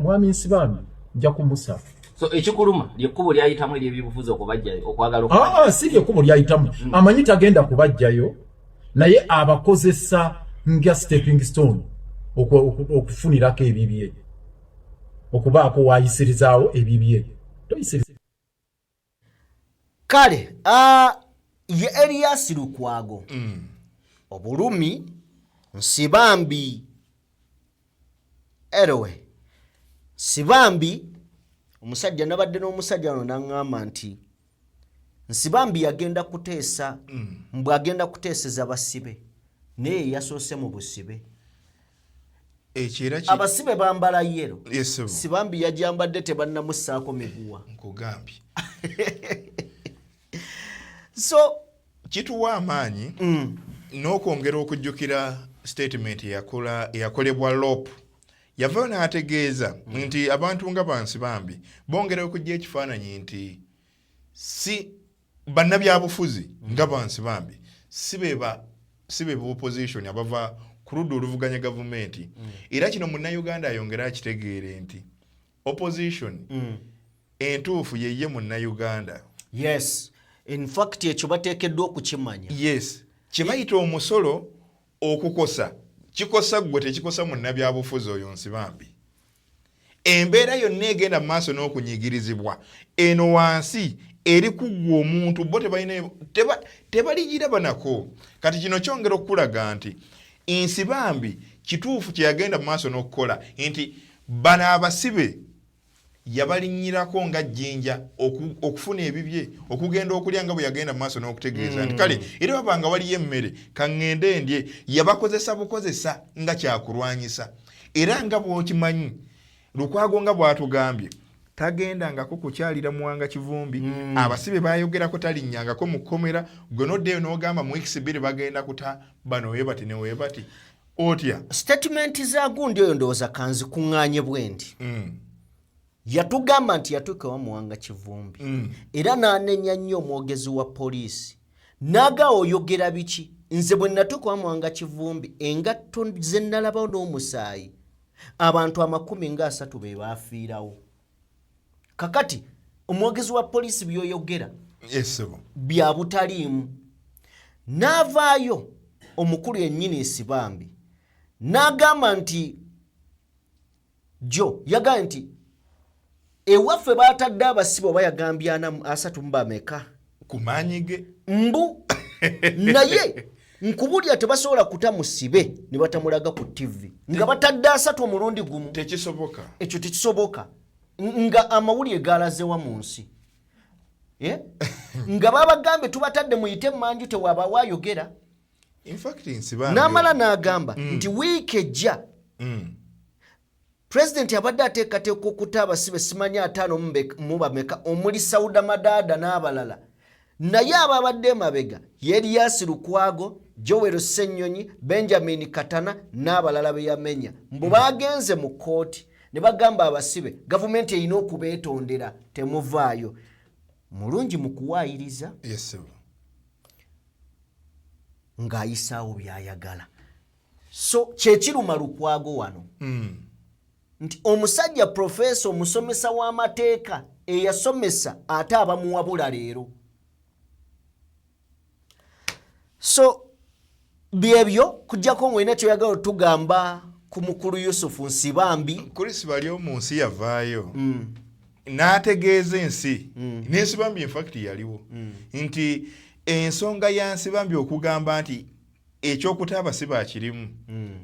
Mwami Nsibambi nja kumusaba. So ekikuluma lyekkubo lyayitamu ery'ebyobufuzi okubajjayo okwagala si lyekkubo lyayitamu. Amanyi tagenda kubajjayo naye abakozesa nga stepping stone okufunirako ebibye. Okubaako waayisirizaawo ebibye. Toyisiriza. Kale, ye Erias Lukwago. Obulumi Nsibambi erowe. Nsibambi omusajja nabadde n'omusajja ono n'aŋŋamba nti Nsibambi yagenda kuteesa mbwe agenda kuteeseza basibe naye yasoose mu busibe. Abasibe bambala yero. Nsibambi yajambadde tebannamussaako miguwa. Nkugambye. So kituwa amaanyi n'okwongera okujjukira statement yakolebwa LOP. Yavaayo n'ategeeza nti abantu nga Nsibambi bongera okujja ekifaananyi nti si bannabyabufuzi nga Nsibambi si be opposition abava ku ludda oluvuganya gavumenti. Era kino Munnayuganda ayongera akitegeere nti opposition entuufu yeye Munnayuganda. Yes. In fact ekyo bateekeddwa okukimanya. Yes. Kibayita omusolo okukosa. Kikosa gwe tekikosa munnabyabufuzi oyo Nsibambi. Embeera yonna egenda mu maaso n'okunyigirizibwa eno wansi eri kuggwa omuntu bo tebaligiraba nako. Kati kino kyongera okulaga nti Nsibambi kituufu kye yagenda mu maaso n'okukola nti bano abasibe yabalinnyirako nga jjinja okufuna ebibye okugenda okulya nga bwe yagenda mu maaso n'okutegeeza nti kale era babanga waliyo emmere kaŋŋende ndye yabakozesa bukozesa nga kyakulwanyisa. Era nga bw'okimanyi Lukwago nga bw'atugambye tagendangako kukyalira Muwanga Kivumbi. Abasibe bayogerako talinnyangako mu kkomera gwe n'oddeyo n'ogamba mu weeks 2 bagenda kuta bano weebati ne weebati. Otya statement za gundi oyo ndowooza kanzikuŋŋaanye bwendi. Yatugamba nti yatuuka wa Muwanga Kivumbi. Era n'anenya nnyo omwogezi wa poliisi. Naga oyogera biki? Nze bwe natuuka wa Muwanga Kivumbi engatto ze nalabawo n'omusaayi. Abantu 30 be baafiirawo. kakati omwogezi wa poliisi byoyogera bya butaliimu. N'avaayo omukulu yennyini Esibambi n'agamba nti jo yagamba nti ewaffe baatadde abasibe oba yagambye 30 ku maanyi ge mbu naye nkubulya tebasobola kuta musibe ne batamulaga ku TV nga batadde 3 omulundi gumu. Tekisoboka. Ekyo tekisoboka nga amawulire gaalazewa mu nsi. Nga babagambe tubatadde muyite manju tewaba wayogera. In fact Nsibambi n'amala n'agamba nti wiiki ejja President yabadde ateekateeka okuta abasibe simanyi 5 mu bameka omuli Sauda Madada n'abalala. Naye ababadde emabega Yerias Lukwago, Joel Ssenyonyi, Benjamin Katana n'abalala be yamenya mbu bagenze mu kkooti ne bagamba abasibe gavumenti erina okubeetondera temuvaayo. Mulungi mu kuwaayiriza ng'ayisaawo by'ayagala. So kyekiruma Lukwago wano nti omusajja profesa omusomesa w'amateeka eyasomesa ate abamuwabula leero. So byebyo kujjako ng'olina kyoyagala otugamba ku mukulu Yusufu Nsibambi. Kulisi bali omu nsi yavaayo n'ategeeza ensi n'Ensibambi in fact yaliwo nti ensonga ya Nsibambi okugamba nti ekyokuta abasibe akirimu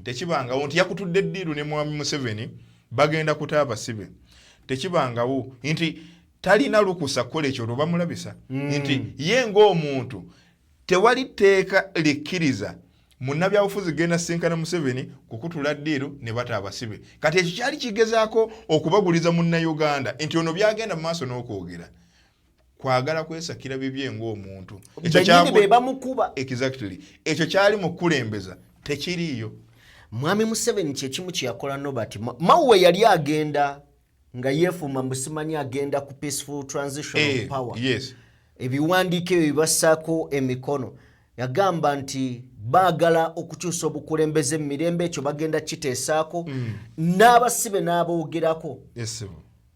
tekibangawo nti yakutudde eddiiru ne Mwami Museveni bagenda kuta abasibe tekibangawo nti talina lukusa kukola ekyo bamulabisa nti ye ng'omuntu tewali tteeka likkiriza munnabyabufuzi genda sinkana Museveni kukutula ddiiru ne bata abasibe. Kati ekyo kyali kigezaako okubaguliza Munnayuganda nti ono byagenda mu maaso n'okwogera kwagala kwesakira bibye ng'omuntu. Exactly. Ekyo kyali mu kulembeza tekiriiyo. Mwami Museveni kyekimu kyeyakola Nobert Mauwe yali agenda nga yeefuma musimanyi agenda ku peaceful transition of power. Ebiwandiiko ebyo bibassaako emikono. Yagamba nti baagala okukyusa obukulembeze mu mirembe ekyo bagenda kiteesaako n'abasibe n'aboogerako.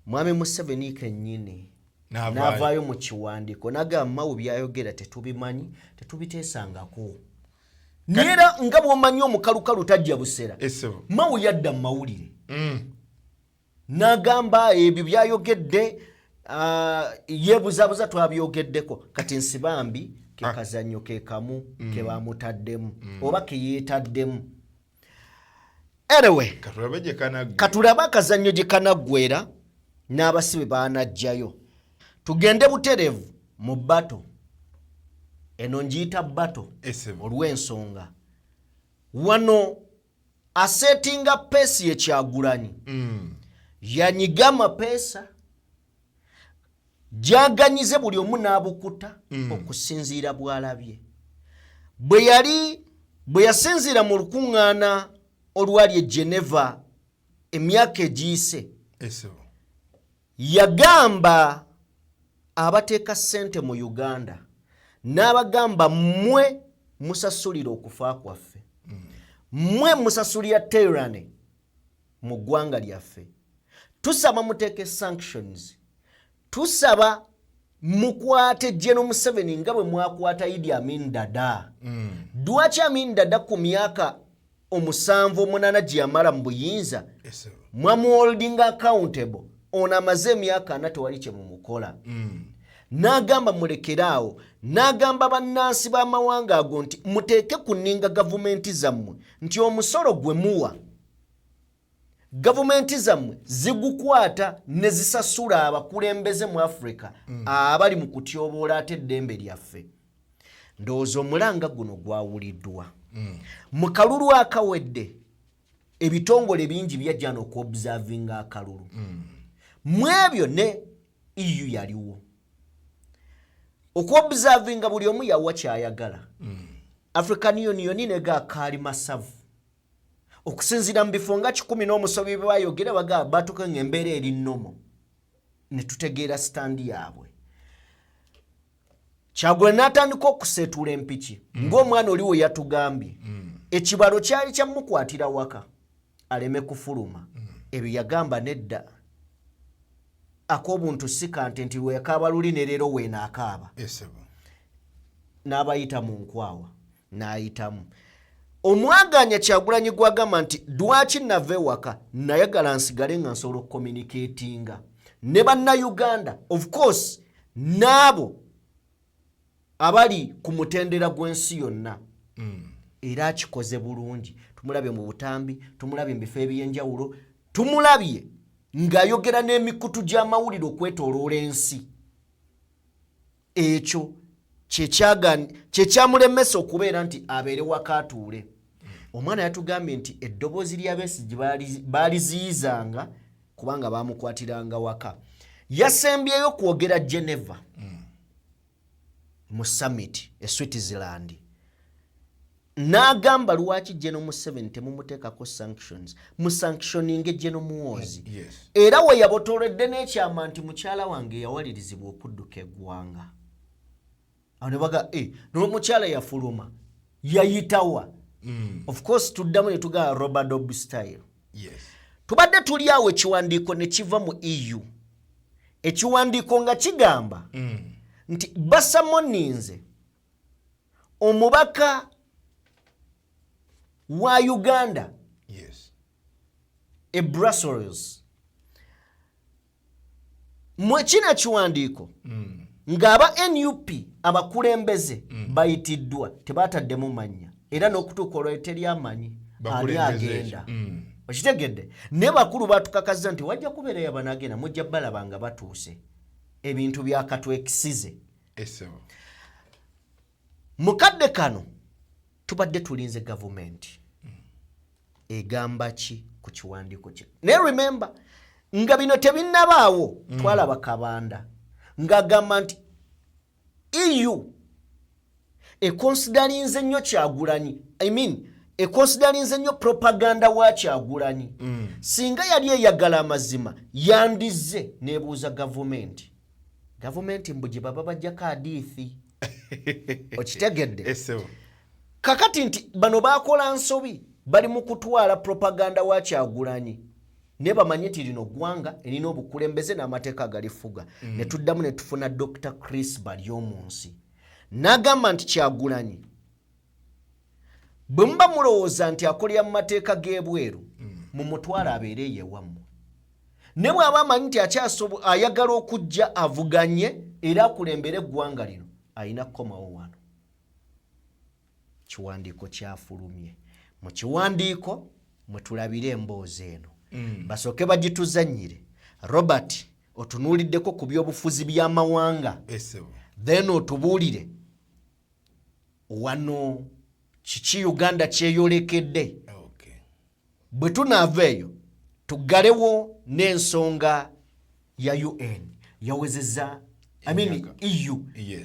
Mwami Museveni kennyini n'avaayo mu kiwandiiko n'agamba Mauwe byayogera tetubimanyi tetubiteesangako. Nera nga bw'omanyi omukalukalu tajja busera. Mauwe yadda mu mawulire n'agamba ebyo byayogedde yeebuzabuza twabyogeddeko. Kati Nsibambi ke kazannyo ke kamu ke bamutaddemu oba ke yeetaddemu. Anyway, katulaba akazannyo gye kanaggwera n'abasibe baanajjayo. Tugende buterevu mu bato. Eno njiyita bato olw'ensonga. Wano asetinga peesi ye Kyagulanyi yanyiga amapeesa gyaganyize buli omu n'abukuta okusinziira bw'alabye. Bwe yasinziira mu lukuŋŋaana olwali e Geneva emyaka egiyise yagamba abateeka ssente mu Uganda n'abagamba mmwe musasulira okufa kwaffe, mmwe musasulira tyranny mu ggwanga lyaffe, tusaba muteeke sanctions, tusaba mukwate General Museveni nga bwe mwakwata Idi Amin Dada. Lwaki Amin Dada ku myaka 7-8 gye yamala mu buyinza mwamuholdinga accountable, ono amaze emyaka 4 tewali kye mumukola. N'agamba mulekeraawo, n'agamba bannansi b'amawanga ago nti muteeke ku nninga gavumenti zammwe nti omusolo gwe muwa gavumenti zammwe zigukwata ne zisasula abakulembeze mu Afrika abali mu kutyoboola ate eddembe lyaffe. Ndowooza omulanga guno gwawuliddwa. Mu kalulu akawedde ebitongole bingi byajja n'okuobservinga akalulu. Mu ebyo ne EU yaliwo. Okuobservinga buli omu yawa kyayagala. African Union ne gaakaali masavu. Okusinziira mu bifo nga 10 n'omusobi bwe bayogera bagamba batuuka ng'embeera eri nnomo. Ne tutegeera sitandi yaabwe. Kyagulanyi n'atandika okuseetula empiki. Ng'omwana oli we yatugambye. Ekibalo kyali kyamukwatira waka aleme kufuluma. Ebyo yagamba nedda. ak'obuntu si kante nti weekaaba luli ne leero weenaakaaba. N'abayita mu nkwawa n'ayitamu. Omwaganya Kyagulanyi gwagamba nti lwaki nava ewaka nayagala nsigale nga nsobola okucommunicatinga ne bannayuganda, of course n'abo abali ku mutendera gw'ensi yonna. Era akikoze bulungi. Tumulabye mu butambi, tumulabye mu bifo eby'enjawulo, tumulabye ng'ayogera n'emikutu gy'amawulire okwetooloola ensi. Ekyo kyekyamulemesa okubeera nti abeere waka atuule. Omwana yatugambye nti eddoboozi lya Besigye baaliziyizanga kubanga baamukwatiranga waka. Yasembyeyo kwogera Geneva mu summit e Switzerland. N'agamba lwaki General Museveni temumuteekako sanctions, musanctioninge General Muhoozi. Era we yabotooledde n'ekyama nti mukyala wange yawalirizibwa okudduka eggwanga. Awo ne baga n'omukyala yafuluma yayitawa. Of course tuddamu ne tugaba Robert Dobb style. Tubadde tuli awo ekiwandiiko ne kiva mu EU. Ekiwandiiko nga kigamba nti basamoninze omubaka wa Uganda e Brussels. Mwekina kiwandiiko ng'aba NUP abakulembeze bayitiddwa tebaataddemu mannya era n'okutuuka olwo teri amanyi ani agenda. Okitegedde? Ne bakulu batukakaza nti wajja kubeerayo abanagenda mujja balaba nga batuuse ebintu byakatwekisize. Mukadde kano tubadde tulinze gavumenti egamba ki ku kiwandiiko kye. Ne remember nga bino tebinnabaawo twalaba Kabanda ng'agamba nti EU ekonsidalinze nnyo Kyagulanyi, ekonsidalinze nnyo propaganda wa Kyagulanyi. Singa yali eyagala amazima yandize nebuuza gavumenti. Gavumenti mbu gye baba bajjako hadithi. Okitegedde? Kakati nti bano bakola nsobi bali mu kutwala propaganda wa Kyagulanyi. Ne bamanye nti lino ggwanga erina obukulembeze n'amateeka agalifuga. Ne tuddamu ne tufuna Dr. Chris Baryomunsi. N'agamba nti Kyagulanyi bwe muba mulowooza nti akolera mu mateeka g'ebweru mu mutwala abeere yewammwe. Ne bw'aba amanyi nti ayagala okujja avuganye era akulembere eggwanga lino ayina kukomawo wano. Kiwandiiko kyafulumye. Mu kiwandiiko mwe tulabira emboozi eno. Basooke bagituzannyire. Robert otunuuliddeko ku by'obufuzi by'amawanga. Then otubuulire wano kiki Uganda kyeyolekedde. Bwe tunaava eyo tuggalewo n'ensonga ya UN yawezezza EU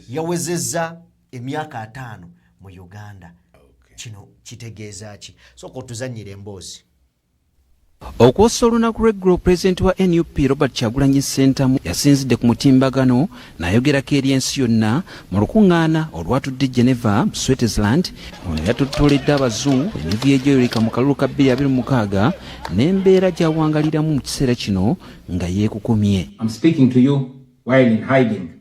yawezezza emyaka 5 mu Uganda. Kino kitegeeza ki? Sooka otuzannyire emboozi. Okwosa olunaku lw'eggulo pulezidenti wa NUP Robert Kyagulanyi Ssentamu yasinzidde ku mutimbagano n'ayogerako eri ensi yonna mu lukuŋŋaana olwatudde Geneva mu Switzerland. Ono yatuttoledde abazungu emivu egyeyoleka mu kalulu ka 2026 n'embeera gy'awangaliramu mu kiseera kino nga yeekukumye. I'm speaking to you while in hiding.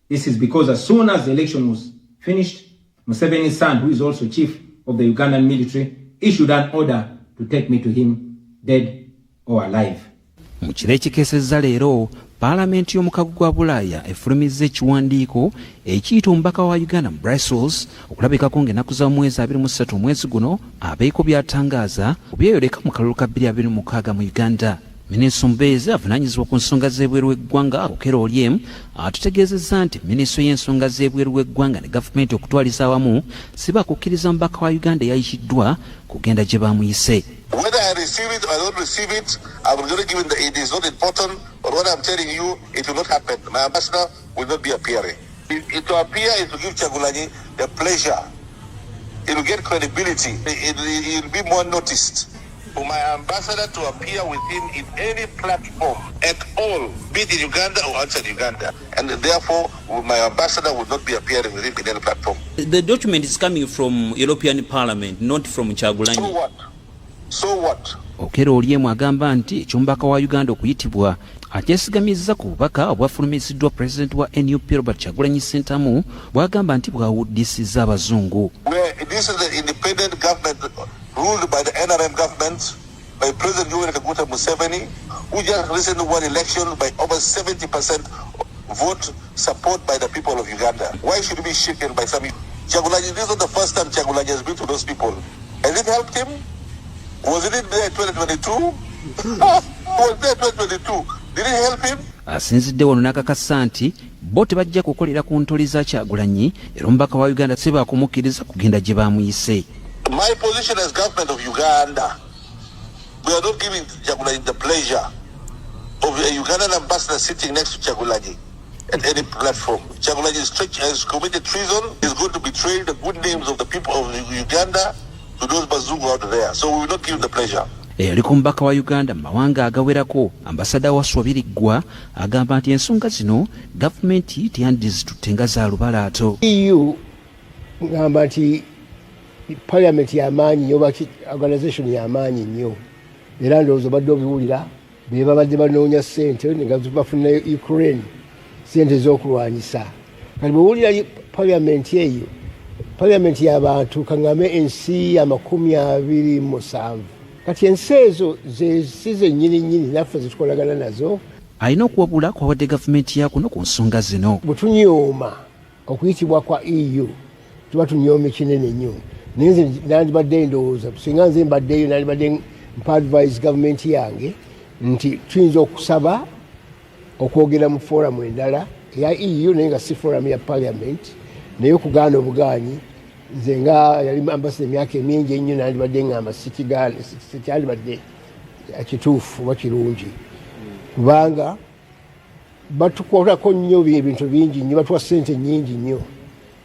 This is because as soon as the election was finished, Museveni's son, who is also chief of the Ugandan military, issued an order to take me to him dead or alive. Mu kiro ekikeesezza leero Paalamenti y'omukago gwa Bulaaya efulumizza ekiwandiiko ekiyita omubaka wa Uganda mu Brussels okulabikako ng'ennaku za mwezi 23 omwezi guno abeeko by'atangaaza ku byeyoleka mu kalulu ka 2026 mu Uganda. Minisita Mbeezi avunaanyizibwa ku nsonga z'ebweru w'eggwanga Okello Oryem atutegeezezza nti minisitule y'ensonga z'ebweru w'eggwanga ne gavumenti okutwaliza awamu si bakukkiriza mubaka wa Uganda eyayikiddwa kugenda gye baamuyise. Whether I receive it or I don't receive it, I'm going to give it is not important, but what I'm telling you, it will not happen. My ambassador will not be appearing. To appear is to give Kyagulanyi the pleasure. It will get credibility. It will be more noticed. For my ambassador to appear with him in any platform at all, be it in Uganda or outside Uganda. And therefore, my ambassador will not be appearing with him in any platform. The document is coming from European Parliament, not from Kyagulanyi. So what? So what? Okero Oliemu agamba nti eky'omubaka wa Uganda okuyitibwa akyesigamizza ku bubaka obwafulumiziddwa President wa NUP Robert Kyagulanyi Ssentamu bw'agamba nti bwawuddisizza abazungu. This is the independent government ruled by the NRM government by President Yoweri Kaguta Museveni, who just recently won election by over 70% vote support by the people of Uganda. Why should we be shaken by some? Kyagulanyi, this is not the first time Kyagulanyi has been to those people. Has it helped him? Was it there in 2022? Was there 2022? Did it help him? Asinzidde wano n'akakasa nti bo tebajja kukolera ku ntoli za Kyagulanyi era omubaka wa Uganda si baakumukkiriza kugenda gye baamuyise. My position as government of Uganda, we are not giving Kyagulanyi the pleasure of a Ugandan ambassador sitting next to Kyagulanyi at any platform. Kyagulanyi has committed treason. He's going to betray the good names of the people of Uganda to those bazungu out there. So we will not give him the pleasure. Eyaliko omubaka wa Uganda mu mawanga agawerako ambasada wa Swabiriggwa agamba nti ensonga zino gavumenti teyandizitutte nga za lubalaato. EU ngamba nti parliament y'amaanyi nnyo oba organisation y'amaanyi nnyo era ndowooza badde obiwulira be babadde banoonya ssente nga bafuna Ukraine ssente z'okulwanyisa. Kati bwewulira parliament eyo parliament y'abantu kaŋŋame ensi 27. Kati ensi ezo si zennyini naffe zetukolagana nazo. Alina okuwabula kwawadde gavumenti yakuno ku nsonga zino. Bwe tunyooma okuyitibwa kwa EU tuba tunyooma kinene nnyo. Naye nze nandibadde ndowooza singa nze mbaddeyo nandibadde mpa-advise gavumenti yange nti tuyinza okusaba okwogera mu foramu endala eya EU naye nga si foramu ya parliament naye okugaana obugaanyi. Nze nga yali ambasada emyaka emingi ennyo nandibadde ngamba sikyandibadde kituufu oba kirungi kubanga batukolako nnyo ebintu bingi nnyo batuwa ssente nnyingi nnyo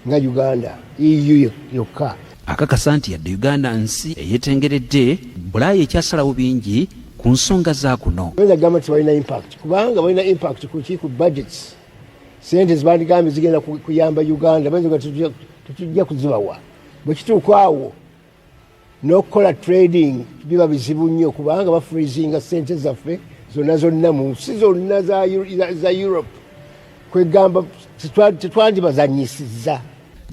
nga Uganda EU yokka. Akakasa nti yadde Uganda nsi eyeetengeredde Bulaaya ekyasalawo bingi ku nsonga za kuno. Bayinza gamba nti balina impact kubanga balina impact ku budgets. Ssente zibandigambye zigenda kuyamba Uganda bayinza tetujja kuzibawa. Bwe kituuka awo n'okukola trading biba bizibu nnyo kubanga bafreezinga ssente zaffe zonna mu nsi zonna za Europe. Kwegamba tetwandibazanyisizza.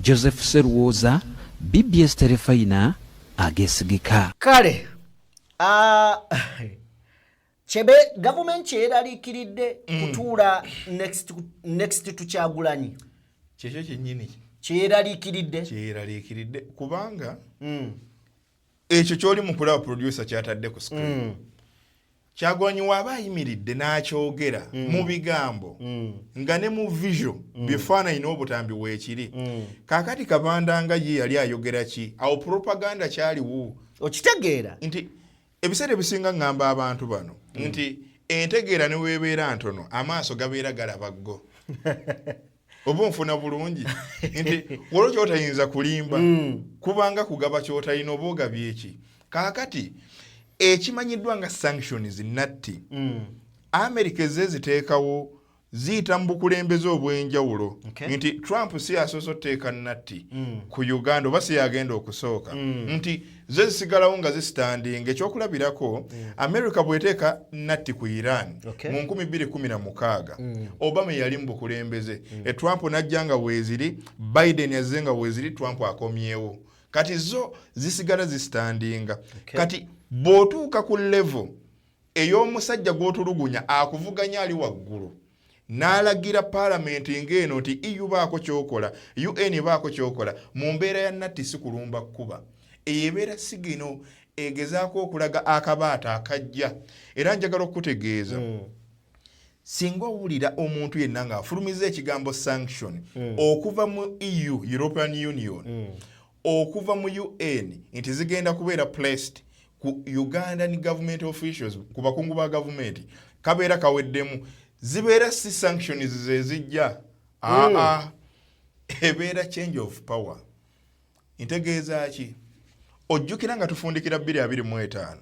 Joseph Seruwoza, BBS Terefayina, ageesigika. Kale Chebe government yeraliikiridde kutuula next to Kyagulanyi. Kyekyo kyennyini kyeraliikiridde kubanga ekyo kyoli mu kulaba producer kyatadde ku screen. Kyagulanyi waaba ayimiridde n'akyogera mu bigambo nga ne mu visual bifaananyi n'obutambi weekiri. Kaakati Kabandanga ye yali ayogera ki? Awo propaganda kyaliwo. Okitegeera nti ebiseera ebisinga ngamba abantu bano nti entegeera ne weebeera ntono amaaso gabeera galaba ggo. Oba nfuna bulungi nti waliwo kyotayinza kulimba kubanga kugaba kyotalina oba ogabye eki. Kaakati ekimanyiddwa nga sanctions natti America ziteekawo ziyita mu bukulembeze obw'enjawulo nti Trump si asoose oteeka natti ku Uganda oba si yagenda okusooka nti zo zisigalawo nga zisitandinga. Ekyokulabirako America bw'eteeka natti ku Iran mu 2016 Obama yali mu bukulembeze Trump n'ajja nga weeziri, Biden yazze nga weeziri, Trump akomyewo. Kati zo zisigala zisitandinga. Kati bw'otuuka ku level ey'omusajja gw'otulugunya akuvuganya ali waggulu n'alagira palamenti ng'eno nti EU baako kyokola, UN baako kyokola, mu mbeera ya natti si kulumba kkuba. Eyo ebeera sigino egezaako okulaga akabaata akajja. Era njagala okutegeeza singa owulira omuntu yenna ng'afulumiza ekigambo sanction okuva mu EU, European Union, okuva mu UN nti zigenda kubeera placed ku Ugandan government officials, ku bakungu ba gavumenti, kabeera kaweddemu. Zibeera si sanctions zezijja. Ebeera change of power. Ntegeeza ki? Ojjukira nga tufundikira 2025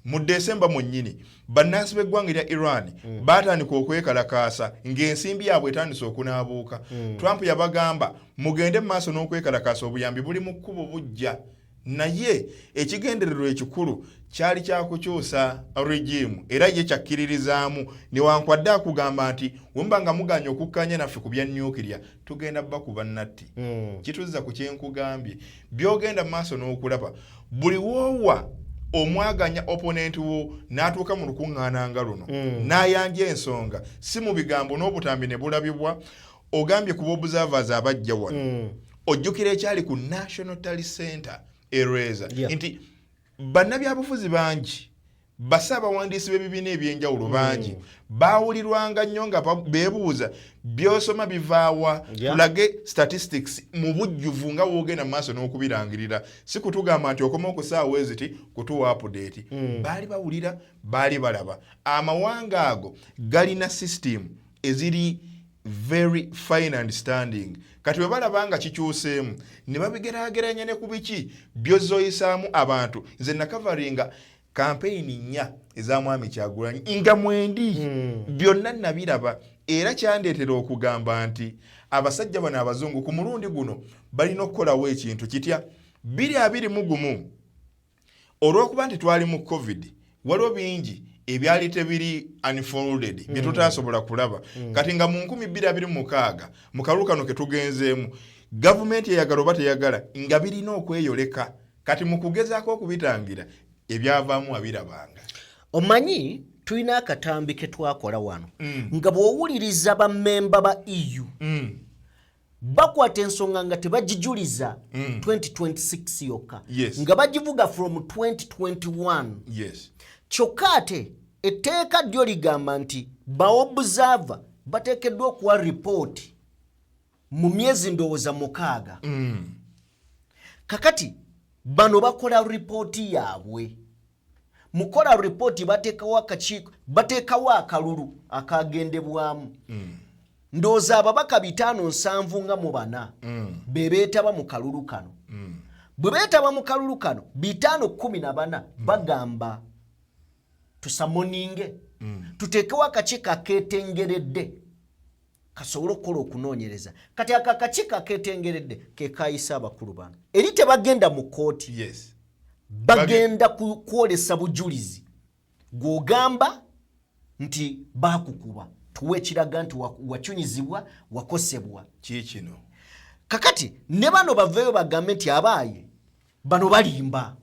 mu Desemba mwennyini bannansi b'eggwanga lya Iran baatandika okwekalakaasa ng'ensimbi yaabwe etandise okunaabuuka. Trump yabagamba mugende mu maaso n'okwekalakaasa, obuyambi buli mu kkubo bujja. naye ekigendererwa ekikulu kyali kyakukyusa regime era ye kyakkiririzaamu newankwadde akugamba nti wemba nga muganya okukkanya naffe ku bya nuclear tugenda bakuba natti kituzza ku kyenkugambye byogenda mu maaso n'okulaba buli woowa omwaganya opponent wo n'atuuka mu lukuŋŋaana nga luno n'ayanja ensonga si mu bigambo n'obutambi ne bulabibwa ogambye ku observers abajja wano ojjukira ekyali ku National Tally Center Ereza nti bannabyabufuzi bangi basaabawandiisi b'ebibiina ebyenjawulo bangi baawulirwanga nnyo nga beebuuza byosoma bivaawa tulage statistics mu bujjuvu nga woogenda mu maaso n'okubirangirira si kutugamba nti okoma okusaawa eziti kutuwa update baali bawulira baali balaba amawanga ago galina system eziri very fine understanding kati bwe balaba nga kikyuseemu ne babigeraageranya ne ku biki byozoyisaamu abantu nze nakavaringa kampeyini nnya ez'Mwami Kyagulanyi nga mwendi byonna nabiraba era kyandeetera okugamba nti abasajja bano abazungu ku mulundi guno balina okukolawo ekintu kitya 2021 olw'okuba nti twali mu covid waliwo bingi ebyali tebiri unfolded bye tutasobola kulaba kati nga mu 2026 mu kalulu kano ke tugenzeemu gavumenti eyagala oba teyagala nga birina okweyoleka kati mu kugezaako okubitangira ebyavaamu abirabanga omanyi tulina akatambi ke twakola wano nga bw'owuliriza bammemba ba EU bakwata ensonga nga tebagijuliza 2026 yokka nga bagivuga from 2021 kyokka ate etteeka ddyo ligamba nti baobserver bateekeddwa okuwa ripooti mu myezi ndowooza 6 kakati bano bakola ripooti yaabwe mukola ripooti bateekawo akakiiko bateekawo akalulu akagendebwamu ndowooza ababaka 5-7 nga mu bana be beetaba mu kalulu kano bwe beetaba mu kalulu kano 5-14 bagamba tusamoninge tuteekewo akakiiko akeetengeredde kasobole okukola okunoonyereza kati akakiiko akeetengeredde ke kaayisa abakulu bano eri tebagenda mu kooti bagenda kwolesa bujulizi gw'ogamba nti baakukuba tuwe ekiraga nti wakyunyizibwa wakosebwa kiikino kakati ne bano baveeyo bagambe nti abaaye bano balimba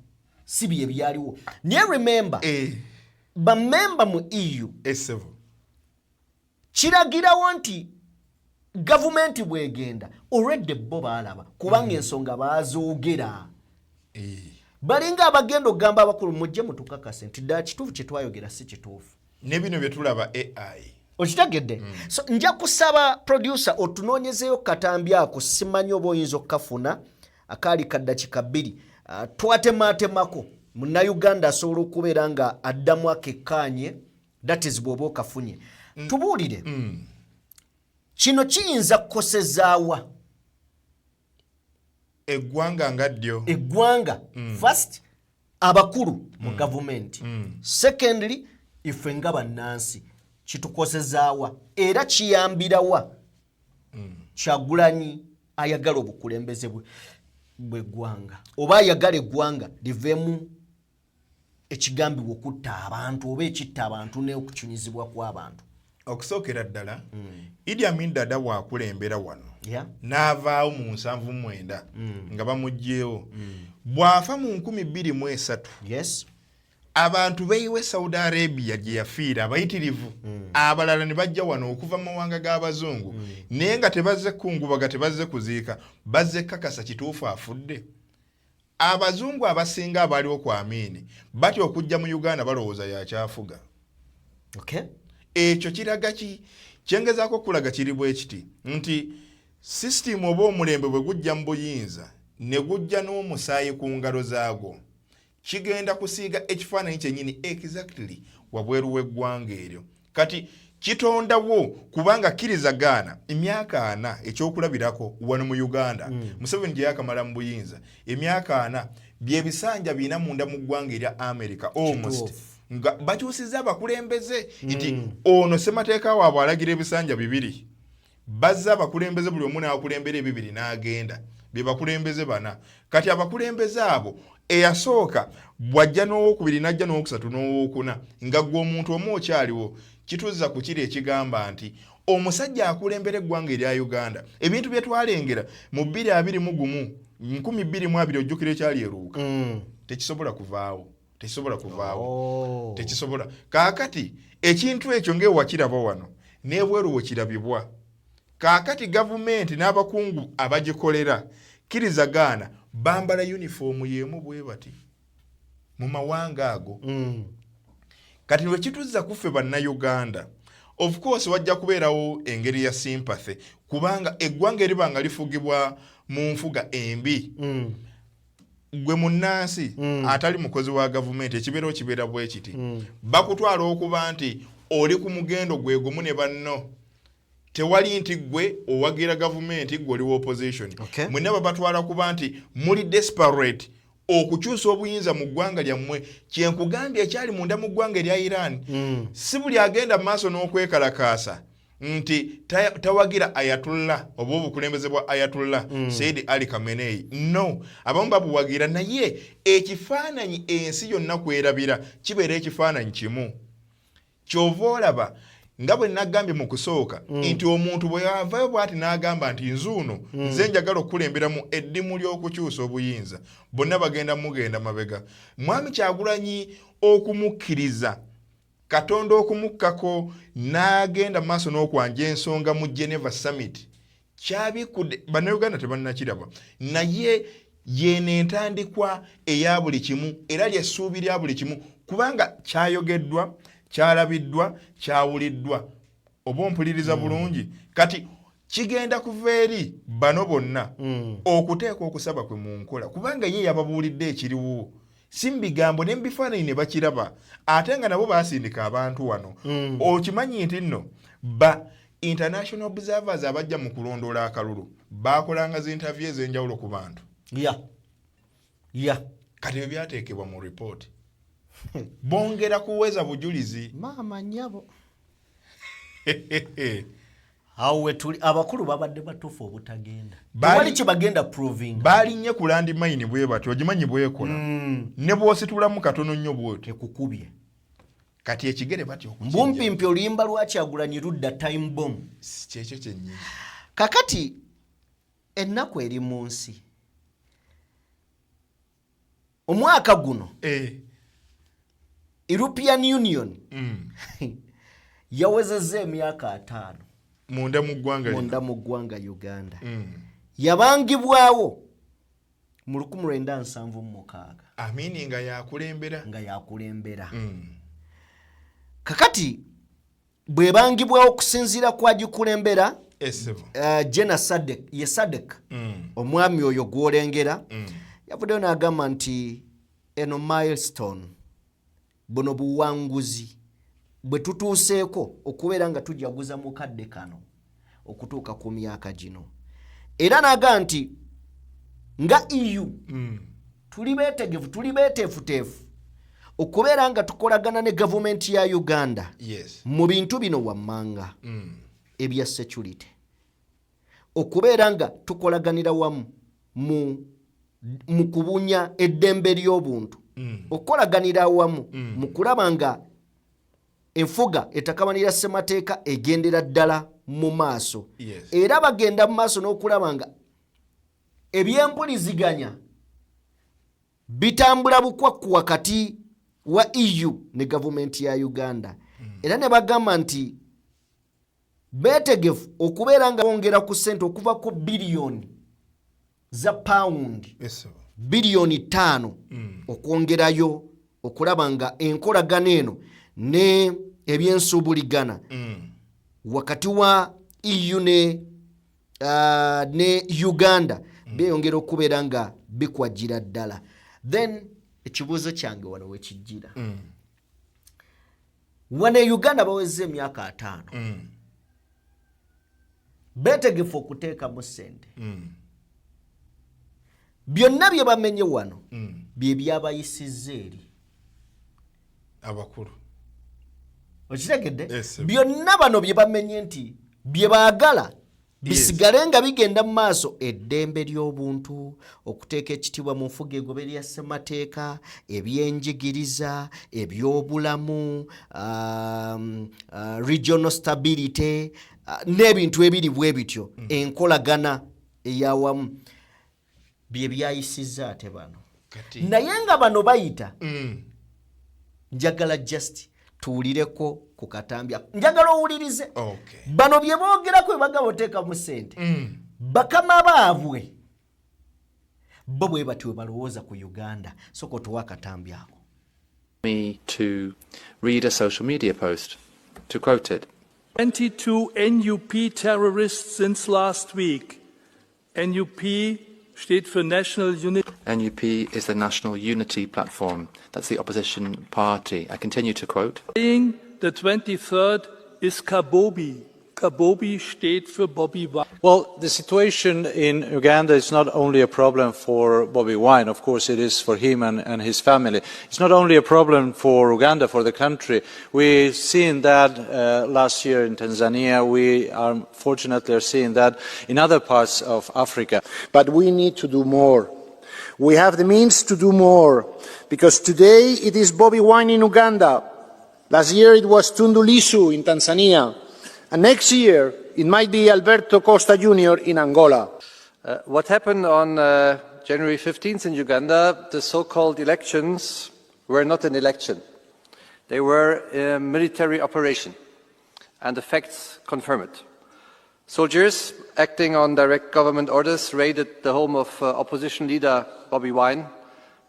si bye byaliwo naye remember bamemba mu EU kiragirawo nti gavumenti bwegenda already bo baalaba kubanga ensonga bazoogera balinga abagenda okugamba abakulu mujje mutukakase nti ddala kituufu kye twayogera si kituufu ne bino bye tulaba AI okitegedde so nja kusaba producer otunoonyezeeyo katambi ako simanyi oba oyinza okukafuna akaali ka dakika 2 twatematemako munnayuganda asobola okubeera nga addamu akekkaanye that is bw'oba okafunye tubuulire kino kiyinza kukosezaawa eggwanga nga ddyo eggwanga first abakulu mu gavumenti secondly ife nga bannansi kitukosezaawa era kiyambirawa Kyagulanyi ayagala obukulembeze bw'eggwanga oba ayagala eggwanga liveemu ekigambibwa okutta abantu oba ekitta abantu n'okukyunyizibwa kw'abantu okusookera ddala Idi Amin Dada bw'akulembera wano n'avaawo mu 79 nga bamuggyeewo bw'afa mu 2003 abantu beeyiwe Saudi Arabia gye yafiira abayitirivu abalala ne bajja wano okuva mu mawanga g'abazungu naye nga tebazze kungubaga tebazze kuziika bazze kakasa kituufu afudde abazungu abasinga abaliwo ku Amin batya okujja mu Uganda balowooza yakyafuga ekyo kiraga ki kyengezaako okulaga kiri bwe kiti nti sisitimu oba omulembe bwe gujja mu buyinza ne gujja n'omusaayi ku ngalo zaagwo kigenda kusiiga ekifaananyi kyennyini exactly wabweru w'eggwanga eryo kati kitondawo kubanga kirizagaana emyaka 4 ekyokulabirako wano mu Uganda Museveni gye yakamala mu buyinza emyaka 4 byebisanja birina munda mu ggwanga erya America almost nga bakyusiza abakulembeze nti ono ssemateeka waabwe alagira ebisanja 2 bazza abakulembeze buli omu n'akulembera 2 n'agenda bye bakulembeze bana. Kati abakulembeze abo eyasooka bwajja n'owokubiri n'ajja n'owokusatu n'owokuna nga gwe omuntu omu okyaliwo kituzza ku kiri ekigamba nti omusajja akulembera eggwanga erya Uganda ebintu bye twalengera mu 2021 1220 ojjukira ekyali eruuka tekisobola kuvaawo tekisobola kaakati ekintu ekyo ng'ewakiraba wano n'ebweru wekirabibwa kaakati gavumenti n'abakungu abagikolera kirizagaana bambala uniform yemu bwe bati mu mawanga ago kati we kituzza kuffe Bannayuganda of course wajja kubeerawo engeri ya sympathy kubanga eggwanga eribanga lifugibwa mu nfuga embi gwe munnansi atali mukozi wa gavumenti ekibeerawo kibeera bwe kiti bakutwala okuba nti oli ku mugendo gwe gumu ne banno tewali nti gwe owagira gavumenti gwe oli opposition mwenna babatwala kuba nti muli desperate okukyusa obuyinza mu ggwanga lyammwe kyenkugambye ekyali munda mu ggwanga erya Iran si buli agenda mu maaso n'okwekalakaasa nti tawagira Ayatollah oba obukulembeze bwa Ayatollah Said Ali Khamenei no abamu babuwagira naye ekifaananyi ensi yonna kwerabira kibeera ekifaananyi kimu kyova olaba nga bwe nagambye mu kusooka nti omuntu bwe yavayo bw'ati n'agamba nti nzuuno nze njagala okukulemberamu eddimu ly'okukyusa obuyinza bonna bagenda mugenda mabega mwami Kyagulanyi okumukkiriza Katonda okumukkako n'agenda mu maaso n'okwanja ensonga mu Geneva Summit kyabikudde Bannayuganda tebannakiraba naye yeeno entandikwa eya buli kimu era ly'essuubi lya buli kimu kubanga kyayogeddwa kyalabiddwa kyawuliddwa oba ompuliriza bulungi kati kigenda kuva eri bano bonna okuteeka okusaba kwe mu nkola kubanga ye yababuulidde ekiriwo si mbigambo ne mbifaananyi ne bakiraba ate nga nabo baasindika abantu wano okimanyi nti nno ba international observers abajja mu kulondoola akalulu baakolanga zinterview ez'enjawulo ku bantu kati bye byateekebwa mu report bongera kuweza bujulizi maama nyabo awe tuli abakulu babadde batufu obutagenda bali kibagenda proving bali nye ku landmine bwe batyo ogimanyi bwekola ne bwositulamu katono nnyo bwoti ekukubye kati ekigere batyo mbumpimpi oluyimba lwa Kyagulanyi ludda time bomb kyekyo kyennyini kakati ennaku eri mu nsi omwaka guno European Union yawezezza emyaka 5 munda mu ggwanga Uganda yabangibwawo mu 1976 amini nga yakulembera kakati bwebangibwawo okusinziira kwagikulembera Jena Sadek omwami oyo gwolengera yavuddeyo n'agamba nti eno milestone buno buwanguzi bwe tutuuseeko okubeera nga tujaguza mukadde kano okutuuka ku myaka gino era naga nti nga EU tuli beetegefu tuli beeteefuteefu okubeera nga tukolagana ne gavumenti ya Uganda mu bintu bino wammanga ebya security okubeera nga tukolaganira wamu mu kubunya eddembe ly'obuntu okolaganira wamu mu kulaba nga enfuga etakabanira ssemateeka egendera ddala mu maaso era bagenda mu maaso n'okulaba nga ebyempuliziganya bitambula bukwakku wakati wa EU ne gavumenti ya Uganda era ne bagamba nti beetegefu okubeera nga bongera ku ssente okuva ku biliyoni za paundi biliyoni 5 okwongerayo okulaba nga enkolagana eno ne ebyensuubuligana wakati wa EU ne Uganda byeyongera okubeera nga bikwajira ddala then ekibuuzo kyange wano wekijjira wano e Uganda baweze emyaka 5 beetegefu okuteekamu ssente byonna bye bamenye wano bye byabayisizza eri abakulu okitegedde byonna bano bye bamenye nti bye baagala bisigale nga bigenda mu maaso eddembe ly'obuntu okuteeka ekitiibwa mu nfuga egoberera ya ssemateeka ebyenjigiriza ebyobulamu regional stability n'ebintu ebiri bwe bityo enkolagana eyawamu bye byayisizza ate bano naye nga bano bayita njagala just tuwulireko ku katambya njagala owulirize bano bye boogerako bagaba oteekamu ssente bakama baabwe bo bwe bati we balowooza ku Uganda soko tuwa akatambi ako. Me to read a social media post, to quote it. 22 NUP terrorists since last week. NUP steht für National Unity. NUP is the National Unity Platform. That's the opposition party. I continue to quote. Saying the 23rd is Kabobi. Kabobi steht für Bobi Wine. Well, the situation in Uganda is not only a problem for Bobi Wine. Of course, it is for him and his family. It's not only a problem for Uganda, for the country. We've seen that last year in Tanzania. We are fortunately seeing that in other parts of Africa. But we need to do more. We have the means to do more, because today it is Bobi Wine in Uganda. Last year it was Tundu Lissu in Tanzania. And next year, it might be Alberto Costa Jr. in Angola. What happened on January 15th in Uganda, the so-called elections, were not an election. They were a military operation, and the facts confirm it. Soldiers, acting on direct government orders, raided the home of opposition leader Bobi Wine,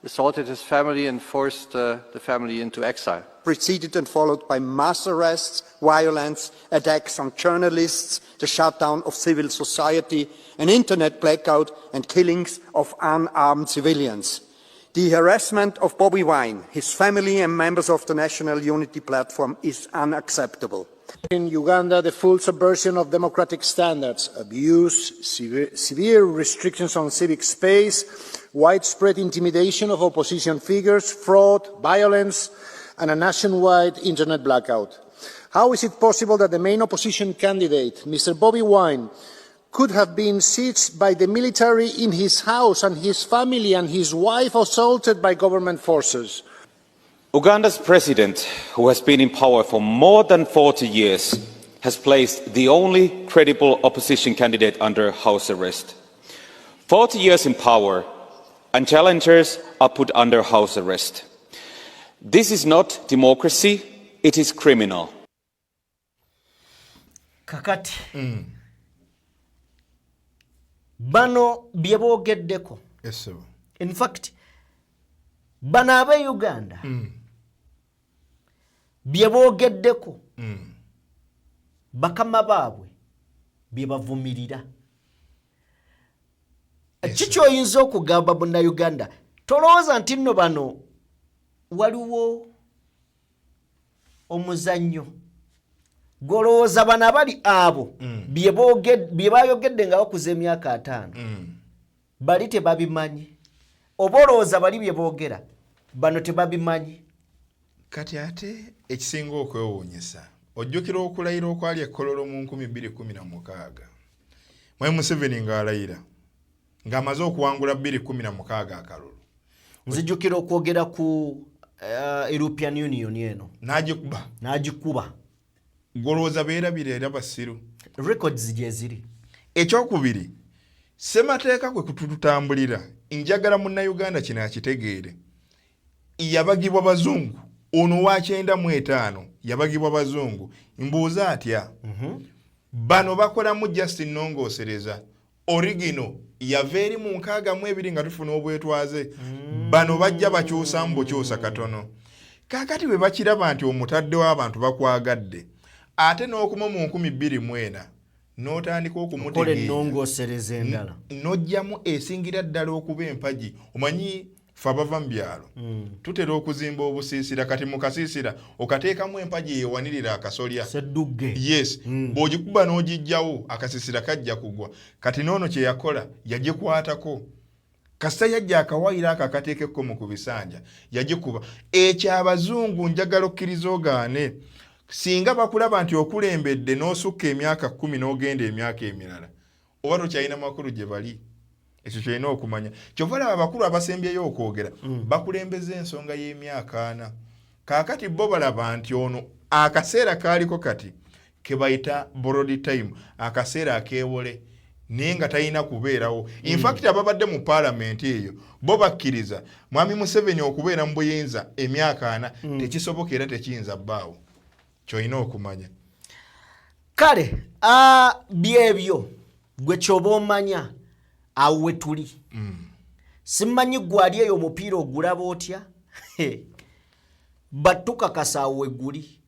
assaulted his family and forced the family into exile. Preceded and followed by mass arrests, violence, attacks on journalists, the shutdown of civil society, an internet blackout and killings of unarmed civilians. The harassment of Bobi Wine, his family and members of the National Unity Platform is unacceptable. In Uganda, the full subversion of democratic standards, abuse, severe restrictions on civic space, widespread intimidation of opposition figures, fraud, violence, and a nationwide internet blackout. How is it possible that the main opposition candidate, Mr. Bobi Wine, could have been sieged by the military in his house and his family and his wife assaulted by government forces? Uganda's president, who has been in power for more than 40 years, has placed the only credible opposition candidate under house arrest. 40 years in power, and challengers are put under house arrest. This is not democracy, it is criminal. Kakati. Bano byeboogeddeko. Yes, sir. In fact, bano abe Uganda. Byeboogeddeko. Bakama baabwe byebavumirira. Kikyoyinza okugamba Bannayuganda, tolowooza nti nno bano waliwo omuzannyo golowooza bano abali abo bye bayogedde nga bakuza emyaka 5 bali tebabimanyi oba olowooza bali bye boogera bano tebabimanyi. Kati ate ekisinga okwewuunyisa ojjukira okulayira okwali ekkololo mu 2016 Mwai Museveni ng'alayira ng'amaze okuwangula 2016 akalulu. Nzijjukira okwogera ku European Union eno n'agikuba golowooza beerabira era basiru records gye ziri. Ekyokubiri, ssemateeka kwe kututambulira njagala Munnayuganda kino akitegeere, yabagibwa bazungu. Ono wa 95 yabagibwa bazungu. Mbuuza atya bano bakolamu Justin Nongoosereza original yava eri mu 62 nga tufuna obwetwaze. Bano bajja bakyusa mbukyusa katono. Kakati bwe bakiraba nti omutadde w'abantu bakwagadde ate n'okuma mu 2024 n'otandika okumutegeeza Nongoosereza endala n'ojjamu esingira ddala okuba empagi. Omanyi fe abava mu byalo tutera okuzimba obusiisira, kati mu kasiisira okateekamu empagi yewanirira akasolya seddugge. Yes, bw'ogikuba n'ogijjawo akasiisira kajja kugwa. Kati n'ono kye yakola yagikwatako kasita yajja akawayira akateekeko mu kubisanja yagikuba. Ekyabazungu njagala okkiriza ogaane singa bakulaba nti okulembedde n'osukka emyaka 10 n'ogenda emyaka emirala oba tokyalina makulu gye bali. Ekyo kyolina okumanya. Kyova laba abakulu abasembyeyo okwogera bakulembeza ensonga y'emyaka 4. Kaakati bo balaba nti ono akaseera kaaliko kati ke bayita borrowed time, akaseera akeewole naye nga talina kubeerawo. In fact ababadde mu parliament eyo bo bakkiriza Mwami Museveni okubeera mu buyinza emyaka 4 tekisoboka era tekiyinza bbaawo. Kyolina okumanya. Kale byebyo gwe kyoba omanya awo we tuli. Simanyi gwali eyo omupiira ogulaba otya? Batukakasa awo we guli.